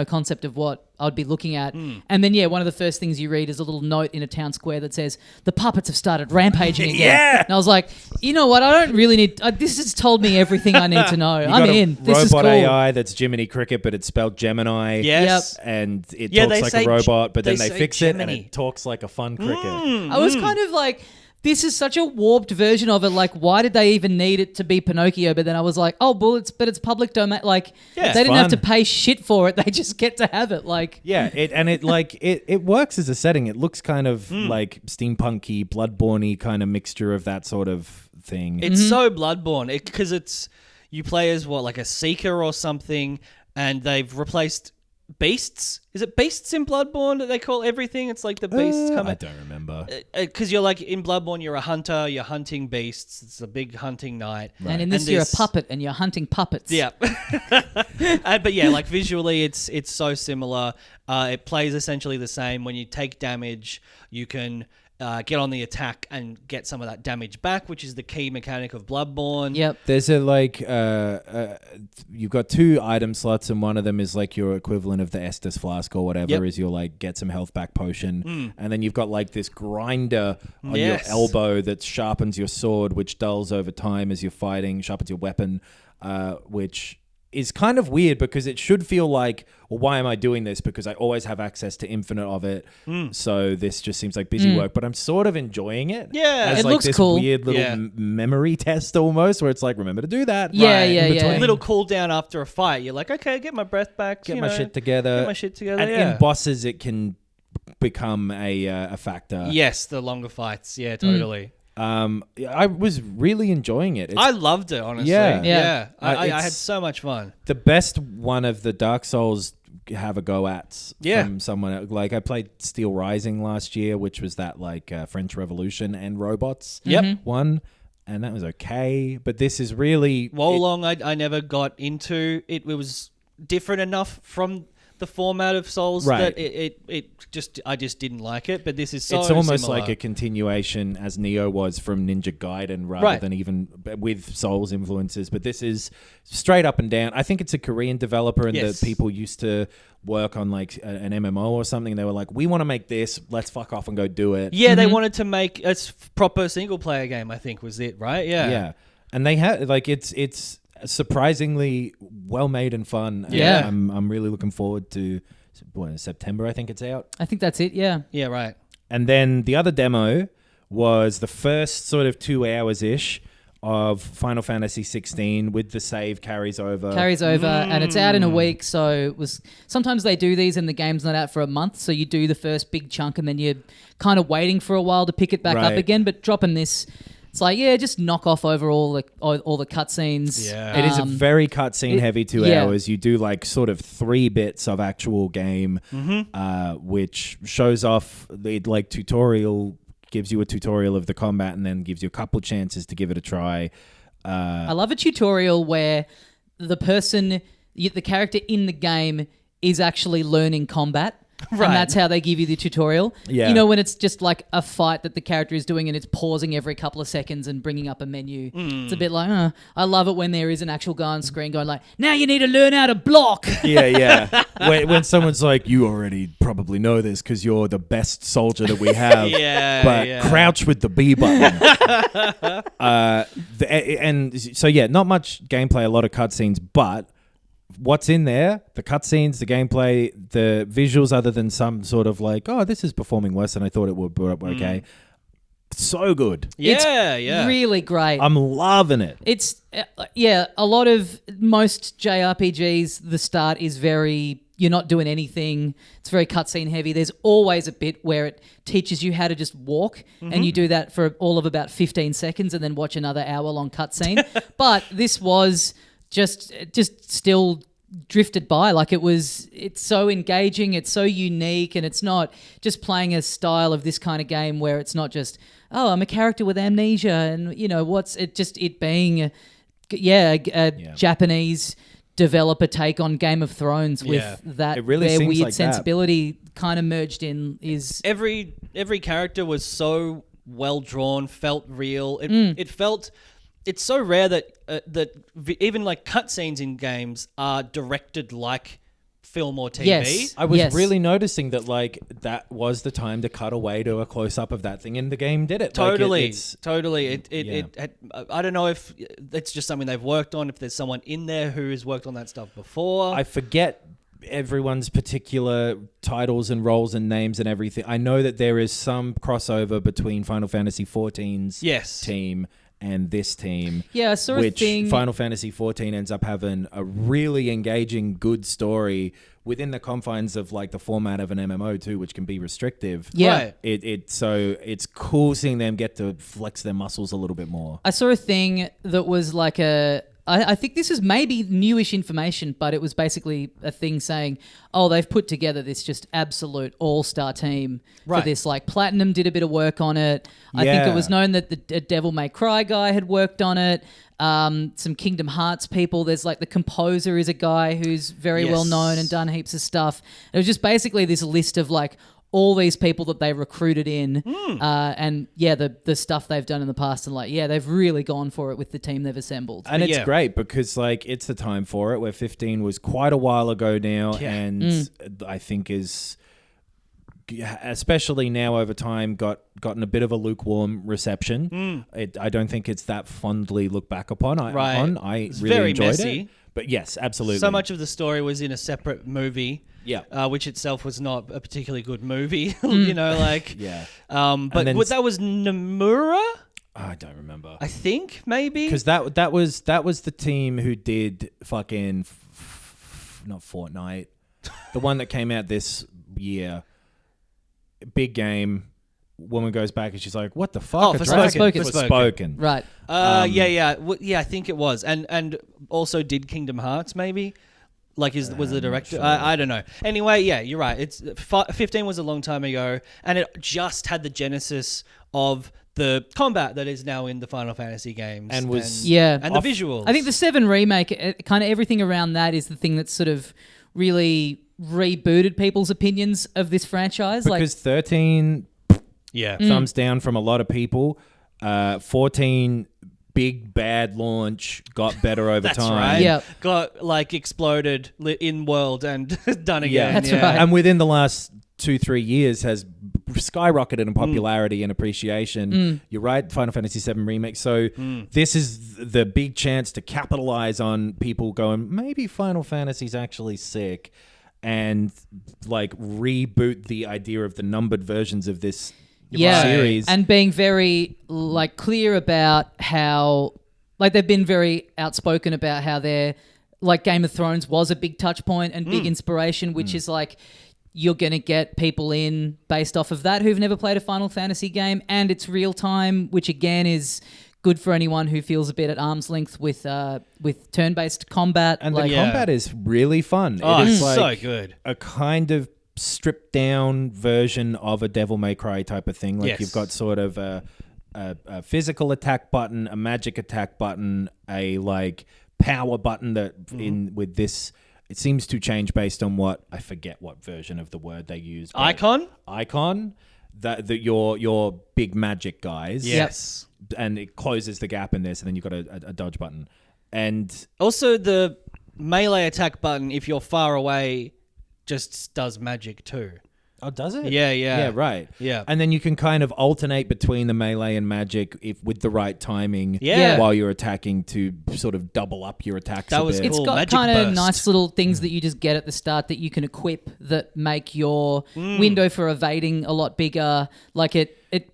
concept of what I'd be looking at. And then one of the first things you read is a little note in a town square that says the puppets have started rampaging again. Yeah. And I was like, you know what? I don't really need. This has told me everything I need to know. I'm in. This is cool. Robot AI that's Jiminy Cricket, but it's spelled Gemini. Yes. Yep. And it talks like a robot, but then they fix Gemini. it and it talks like a fun cricket. I was kind of like, this is such a warped version of it. Like, why did they even need it to be Pinocchio? But then I was like, oh, but it's public domain. Like, they didn't have to pay shit for it. They just get to have it. Like, yeah, it works as a setting. It looks kind of like steampunky, Bloodborne-y kind of mixture of that sort of thing. It's so Bloodborne because you play as like a seeker or something, and they've replaced beasts. Is it beasts in Bloodborne that they call everything? It's like the beasts come. I don't remember. Because you're like in Bloodborne, you're a hunter. You're hunting beasts. It's a big hunting night. right. And in this, you're a puppet, and you're hunting puppets. Yeah. But yeah, like visually, it's so similar. It plays essentially the same. When you take damage, you can get on the attack and get some of that damage back, which is the key mechanic of Bloodborne. Yep. There's you've got 2 item slots, and one of them is like your equivalent of the Estus flask or whatever, is your like get some health back potion. And then you've got like this grinder on your elbow that sharpens your sword, which dulls over time as you're fighting, sharpens your weapon, which is kind of weird because it should feel like, well, why am I doing this? Because I always have access to infinite of it. So this just seems like busy work, but I'm sort of enjoying it. Yeah. As It like looks this cool. weird little memory test almost, where it's like, remember to do that. Yeah, in between. A little cooldown after a fight. You're like, okay, get my breath back. Get my shit together. Get my shit together. And in bosses, it can become a factor. Yes, the longer fights. Yeah, totally. I was really enjoying it. I loved it, honestly. Yeah. I had so much fun. The best one of the Dark Souls have a go at from someone. Like I played Steel Rising last year, which was that like French Revolution and robots one, and that was okay. But this is really Wolong. I never got into it. It was different enough from the format of Souls Right. that I just didn't like it. But this is so it's almost similar. like a continuation as Neo was from Ninja Gaiden rather than even with Souls influences. But this is straight up and down. I think it's a Korean developer and the people used to work on like an MMO or something. They were like, we want to make this. Let's fuck off and go do it. Yeah, they wanted to make a proper single player game, I think was it, right? Yeah. Yeah. And they had like it's surprisingly well made and fun. Yeah. I'm really looking forward to September, I think it's out. I think that's it, yeah. Yeah, right. And then the other demo was the first sort of 2 hours-ish of Final Fantasy 16 with the save carries over. And it's out in a week, so it was sometimes they do these and the game's not out for a month, so you do the first big chunk and then you're kind of waiting for a while to pick it back up again, but dropping this, it's like, just knock off over all the cutscenes. Yeah. It is a very cutscene heavy 2 hours. You do like sort of 3 bits of actual game, which shows off the like tutorial, gives you a tutorial of the combat and then gives you a couple chances to give it a try. I love a tutorial where the character in the game is actually learning combat. Right. And that's how they give you the tutorial. Yeah. You know, when it's just like a fight that the character is doing and it's pausing every couple of seconds and bringing up a menu. It's a bit like, I love it when there is an actual guy on screen going like, now you need to learn how to block. Yeah. when someone's like, you already probably know this because you're the best soldier that we have. But crouch with the B button. Not much gameplay, a lot of cutscenes, but what's in there, the cutscenes, the gameplay, the visuals, other than some sort of like, oh, this is performing worse than I thought it would, but okay. So good. It's really great. I'm loving it. It's, a lot of most JRPGs, the start is very, you're not doing anything. It's very cutscene heavy. There's always a bit where it teaches you how to just walk, and you do that for all of about 15 seconds and then watch another hour-long cutscene. But this was just still drifted by. Like it's so engaging, it's so unique, and it's not just playing a style of this kind of game where it's not just, oh, I'm a character with amnesia and it being a Japanese developer take on Game of Thrones with that it really their seems weird like sensibility kind of merged in. Is every character was so well drawn, felt real. It felt. It's so rare that even like cutscenes in games are directed like film or TV. Yes. I was really noticing that like that was the time to cut away to a close up of that thing, and the game did it. Totally. I don't know if it's just something they've worked on. If there's someone in there who has worked on that stuff before, I forget everyone's particular titles and roles and names and everything. I know that there is some crossover between Final Fantasy XIV's team and this team. Yeah, I saw a thing. Final Fantasy XIV ends up having a really engaging, good story within the confines of like the format of an MMO too, which can be restrictive. Yeah. Right. So it's cool seeing them get to flex their muscles a little bit more. I saw a thing that was like I think this is maybe newish information, but it was basically a thing saying, oh, they've put together this just absolute all-star team for this. Like Platinum did a bit of work on it. I think it was known that the Devil May Cry guy had worked on it. Some Kingdom Hearts people. There's like the composer is a guy who's very well known and done heaps of stuff. It was just basically this list of like all these people that they recruited in and the stuff they've done in the past, and they've really gone for it with the team they've assembled. And it's great because like it's the time for it, where 15 was quite a while ago now, and I think is, especially now over time, gotten a bit of a lukewarm reception. I don't think it's that fondly looked back upon. I it's really very enjoyed messy. it. But yes, absolutely. So much of the story was in a separate movie. Yeah. Which itself was not a particularly good movie. You know, like... Yeah. But that was Nomura? I don't remember. I think, maybe? Because that was the team who did fucking... not Fortnite. The one that came out this year. Big game. Woman goes back and she's like, what the fuck? Oh, Forspoken. Right. I think it was. And also did Kingdom Hearts, maybe? Like, was the director? Sure. I don't know. Anyway, yeah, you're right. It's 15 was a long time ago, and it just had the genesis of the combat that is now in the Final Fantasy games. And the visuals. I think the 7 remake, kind of everything around that is the thing that's sort of really rebooted people's opinions of this franchise. Because 13, thumbs down from a lot of people. 14, big bad launch, got better over That's time. right. Yep. Got like exploded in world and done again. That's right. And within the last 2-3 years has skyrocketed in popularity and appreciation. You're right, Final Fantasy VII Remake. So this is the big chance to capitalize on people going, maybe Final Fantasy's actually sick, and like reboot the idea of the numbered versions of this series. And being very like clear about how, like, they've been very outspoken about how they're like Game of Thrones was a big touch point and big inspiration, which is like you're going to get people in based off of that who've never played a Final Fantasy game, and it's real time, which again is good for anyone who feels a bit at arm's length with turn-based combat. And the combat is really fun. Oh, it is it's like so good. a kind of stripped down version of a Devil May Cry type of thing. Like you've got sort of a physical attack button, a magic attack button, a like power button that in with this. It seems to change based on I forget what version of the word they use. Icon? That your big magic guys. Yes. And it closes the gap in this, and then you've got a dodge button. And also the melee attack button, if you're far away, just does magic too. Oh, does it? Yeah. Yeah, right. Yeah. And then you can kind of alternate between the melee and magic with the right timing while you're attacking to sort of double up your attacks That a was bit. It's cool. got Magic kind of burst. nice little things that you just get at the start that you can equip that make your window for evading a lot bigger. Like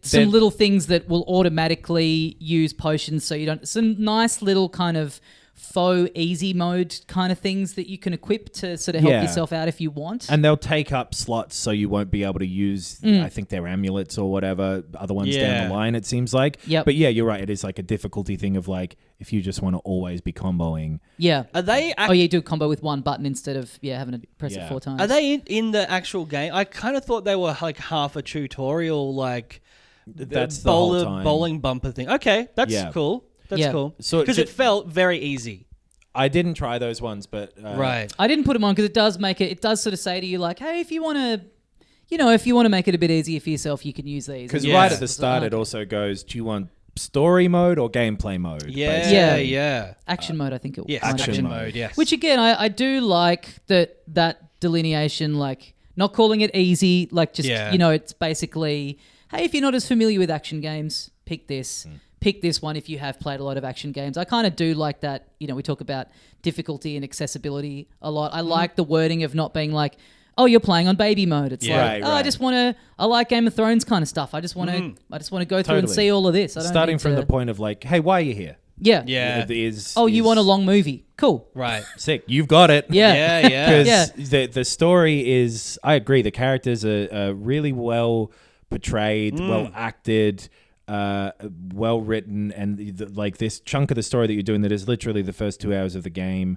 some little things that will automatically use potions, so you don't. Some nice little kind of faux easy mode kind of things that you can equip to sort of help yourself out if you want. And they'll take up slots, so you won't be able to use, I think, their amulets or whatever, other ones down the line, it seems like. Yep. But yeah, you're right. It is like a difficulty thing of like, if you just want to always be comboing. Yeah. Are they? You do combo with one button instead of having to press it 4 times. Are they in the actual game? I kind of thought they were like half a tutorial, like That's the whole time. bowling bumper thing. Okay, that's cool. That's cool. So because it felt very easy. I didn't try those ones, but Right. I didn't put them on because it does make it. It does sort of say to you like, hey, if you want to make it a bit easier for yourself, you can use these. Because right at the start, it also goes, do you want story mode or gameplay mode? Yeah. Action mode, I think it was. Yes, action mode, yes. Which again, I do like that delineation, like not calling it easy, like just it's basically, hey, if you're not as familiar with action games, pick this. Pick this one if you have played a lot of action games. I kind of do like that. We talk about difficulty and accessibility a lot. I like the wording of not being like, oh, you're playing on baby mode. It's like, I like Game of Thrones kind of stuff. I just want to go through and see all of this. I don't Starting need from to... the point of like, hey, why are you here? Yeah. You want a long movie? Cool. Right. Sick. You've got it. Yeah. Because the story is, I agree, the characters are really well portrayed, well acted, well written, and like this chunk of the story that you're doing that is literally the first 2 hours of the game.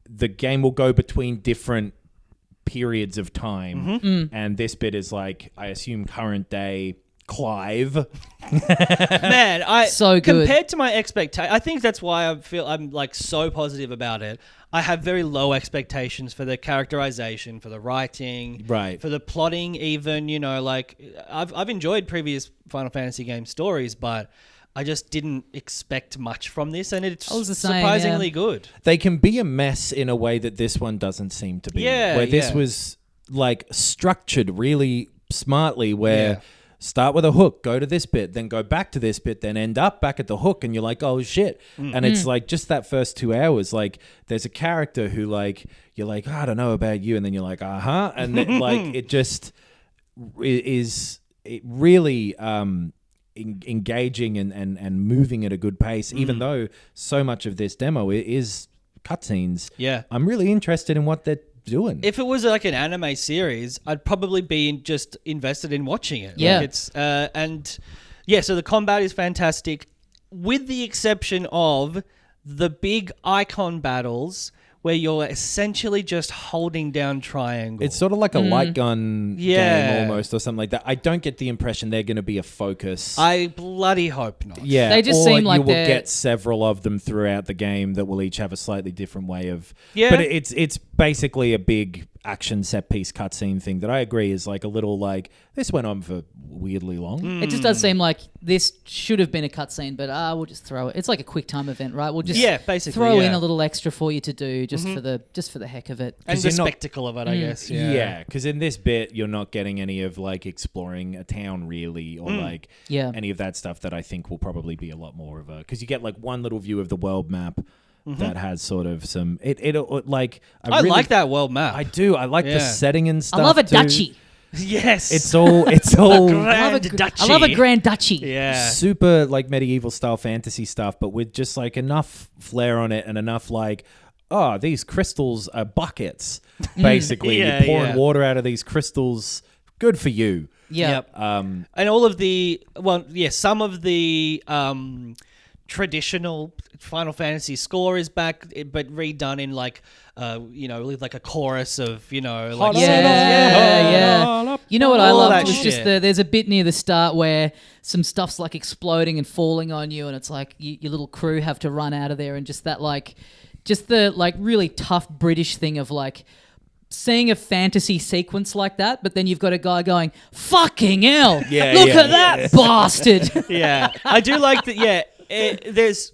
The game will go between different periods of time, and this bit is like, I assume, current day Clive. Man, so good. Compared to my expectation, I think that's why I'm like so positive about it. I have very low expectations for the characterization, for the writing, right, for the plotting. Even like I've enjoyed previous Final Fantasy game stories, but I just didn't expect much from this, and it's surprisingly good. They can be a mess in a way that this one doesn't seem to be. Yeah, where this was like structured really smartly, where. Start with a hook, go to this bit, then go back to this bit, then end up back at the hook, and you're like, oh shit. And it's like just that first 2 hours, like there's a character who like, you're like, I don't know about you, and then you're like, uh-huh. And then like it just is really engaging and moving at a good pace, even though so much of this demo is cutscenes. Yeah. I'm really interested in what they're doing. If it was like an anime series, I'd probably be just invested in watching it. Yeah. Like so the combat is fantastic, with the exception of the big icon battles where you're essentially just holding down triangle. It's sort of like a light gun game almost, or something like that. I don't get the impression they're going to be a focus. I bloody hope not. Yeah, they just or seem like you will get several of them throughout the game that will each have a slightly different way of. Yeah. But it's basically a big action set piece cutscene thing that I agree is like a little like this went on for weirdly long. It just does seem like this should have been a cutscene, but we'll just throw it. It's like a quick time event, right? We'll just basically throw in a little extra for you to do just for the heck of it. And the spectacle of it, I guess. Yeah, because in this bit you're not getting any of like exploring a town really, or like any of that stuff that I think will probably be a lot more of a, because you get like one little view of the world map. That has sort of some like I really like that world map. I do. I like the setting and stuff. I love a too. duchy. Yes, it's all I love a grand duchy. Yeah, super like medieval style fantasy stuff, but with just like enough flair on it and enough like, oh, these crystals are buckets. Basically, you're pouring water out of these crystals. Good for you. Yeah. Yep. And all of the some of the traditional Final Fantasy score is back, but redone in like, with like a chorus of, like yeah. You know what I loved was just shit. there's a bit near the start where some stuff's like exploding and falling on you, and it's like your little crew have to run out of there, and just that the really tough British thing of like seeing a fantasy sequence like that, but then you've got a guy going, fucking hell, look at that bastard. Yeah, I do like that. Yeah, there's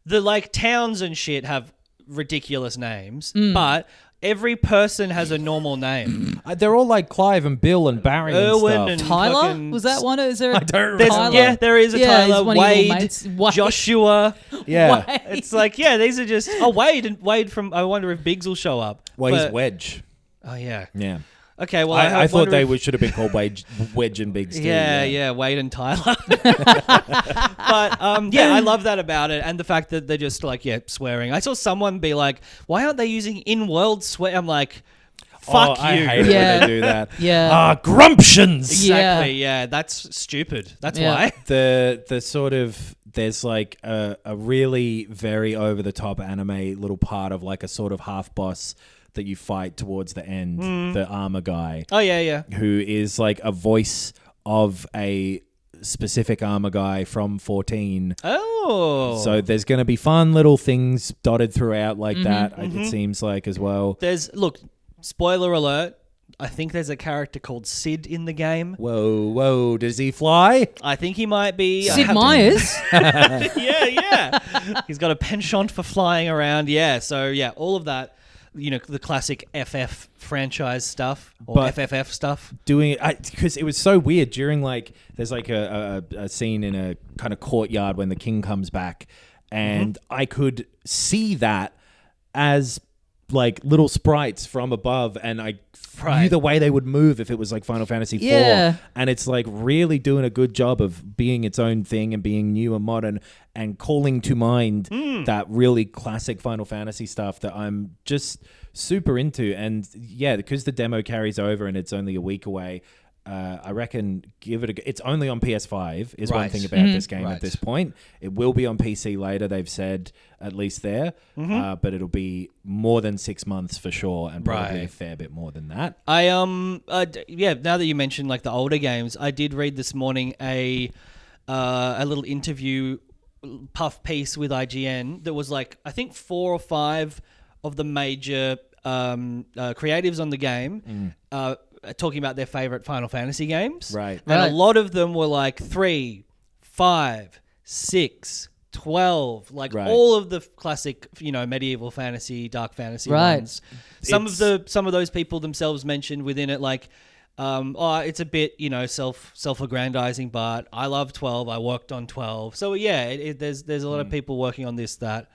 the like towns and shit have ridiculous names, but every person has a normal name. They're all like Clive and Bill and Barry Erwin and stuff. Tyler? Was that one? Is there a Tyler? Yeah, there is a Tyler. Wade. Joshua. Yeah. Wade. It's like, these are just... Wade from... I wonder if Biggs will show up. Well, he's Wedge. Oh, yeah. Yeah. Okay, well, I thought they should have been called Wedge and Biggs too. Yeah, Wade and Tyler. But I love that about it, and the fact that they're just like swearing. I saw someone be like, "Why aren't they using in-world swear?" I'm like, "Fuck you!" I hate it when they do that. Grumptions. Exactly. Yeah, that's stupid. That's why the sort of there's like a really very over the top anime little part of like a sort of half boss that you fight towards the end, the armor guy. Oh, yeah. Who is like a voice of a specific armor guy from 14. Oh. So there's going to be fun little things dotted throughout like that, it seems like, as well. Look, spoiler alert, I think there's a character called Sid in the game. Whoa, does he fly? I think he might be. Sid Meier's? Yeah. He's got a penchant for flying around. Yeah, so all of that. The classic FF franchise stuff or FFF stuff. Doing it because it was so weird during like there's like a scene in a kind of courtyard when the king comes back, and I could see that as like little sprites from above, and I knew the way they would move if it was like Final Fantasy IV. And it's like really doing a good job of being its own thing and being new and modern and calling to mind that really classic Final Fantasy stuff that I'm just super into. And because the demo carries over and it's only a week away, I reckon give it it's only on PS5 is one thing about this game at this point. It will be on PC later, they've said, at least there, but it'll be more than 6 months for sure, and probably a fair bit more than that. Now that you mentioned like the older games, I did read this morning a little interview puff piece with IGN that was like, I think 4 or 5 of the major creatives on the game talking about their favorite Final Fantasy games. Right. And a lot of them were like 3, 5, 6, 12, like all of the classic, medieval fantasy, dark fantasy ones. Some of those people themselves mentioned within it, like, it's a bit, self-aggrandizing, but I love 12. I worked on 12. So there's a lot of people working on this that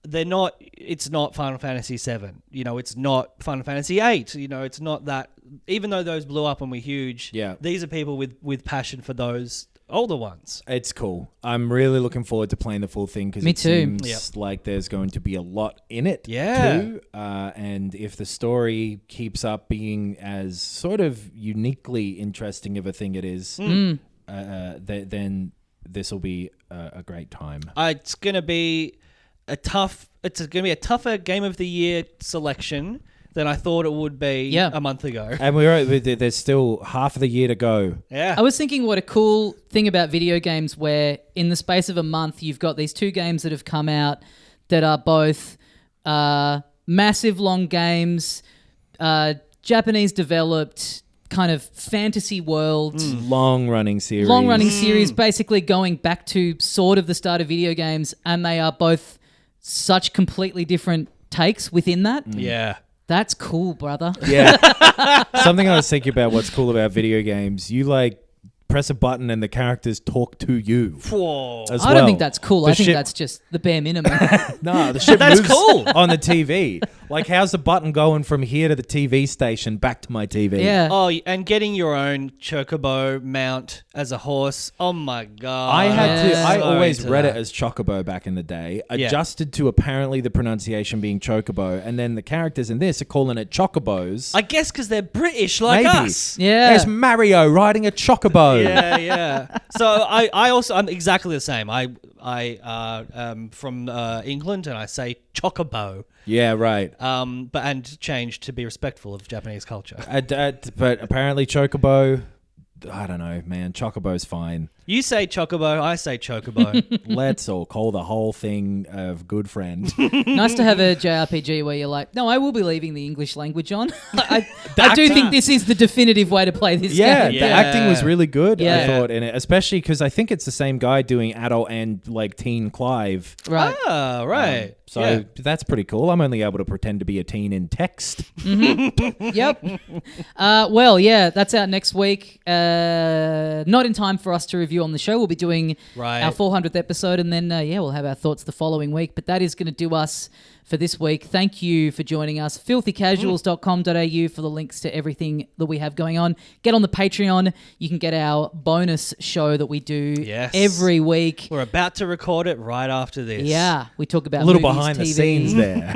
it's not Final Fantasy VII. It's not Final Fantasy VIII. It's not that, even though those blew up and were huge, these are people with passion for those older ones. It's cool. I'm really looking forward to playing the full thing because it seems like there's going to be a lot in it too. And if the story keeps up being as sort of uniquely interesting of a thing it is, then this will be a great time. It's going to be a tougher Game of the Year selection than I thought it would be a month ago. And there's still half of the year to go. Yeah. I was thinking what a cool thing about video games where in the space of a month you've got these 2 games that have come out that are both massive long games, Japanese developed kind of fantasy world. Long-running series. Long-running series, basically going back to sort of the start of video games, and they are both such completely different takes within that. Yeah. That's cool, brother. Yeah. Something I was thinking about what's cool about video games, you like press a button and the characters talk to you. Whoa. I don't think that's cool. I think that's just the bare minimum. No, the ship That's moves cool. on the TV. Like, how's the button going from here to the TV station back to my TV? Yeah. Oh, and getting your own chocobo mount as a horse. Oh my god. I had to. I So always into read that. it as chocobo back in the day. Yeah. Adjusted to apparently the pronunciation being chocobo, and then the characters in this are calling it chocobos. I guess because they're British like Maybe. us. Yeah. There's Mario riding a chocobo. Yeah, yeah. So I'm exactly the same. I am from England and I say chocobo. Yeah, right. And changed to be respectful of Japanese culture. But apparently chocobo, I don't know, man. Chocobo's fine. You say chocobo, I say chocobo. Let's all call the whole thing a good friend. Nice to have a JRPG where you're like, no, I will be leaving the English language on. I do think this is the definitive way to play this Yeah, game. the acting was really good, Yeah. I thought, in it. Especially because I think it's the same guy doing adult and like teen Clive. Right. Ah, right. So Yeah. that's pretty cool. I'm only able to pretend to be a teen in text. Yep. Well, yeah, that's out next week. Not in time for us to review on the show. We'll be doing Right. our 400th episode, and then we'll have our thoughts the following week. But that is going to do us for this week. Thank you for joining us. filthycasuals.com.au for the links to everything that we have going on. Get on the Patreon. You can get our bonus show that we do Yes. every week. We're about to record it right after this. Yeah, we talk about A little movies, behind the TV. scenes there.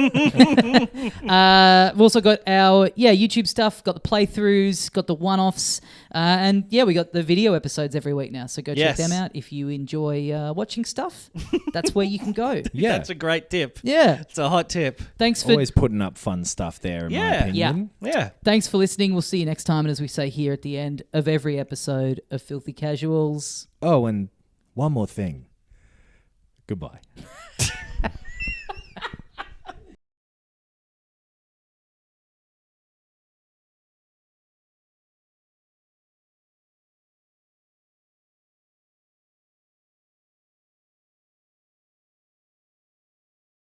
We've also got our YouTube stuff, got the playthroughs, got the one-offs, and we got the video episodes every week now. So go check Yes. them out if you enjoy watching stuff. That's where you can go. Yeah. That's a great tip. Yeah. It's a hot tip. Thanks for Always putting up fun stuff there, in my Yeah. opinion. Yeah. Thanks for listening. We'll see you next time. And as we say here at the end of every episode of Filthy Casuals. Oh, and one more thing. Goodbye.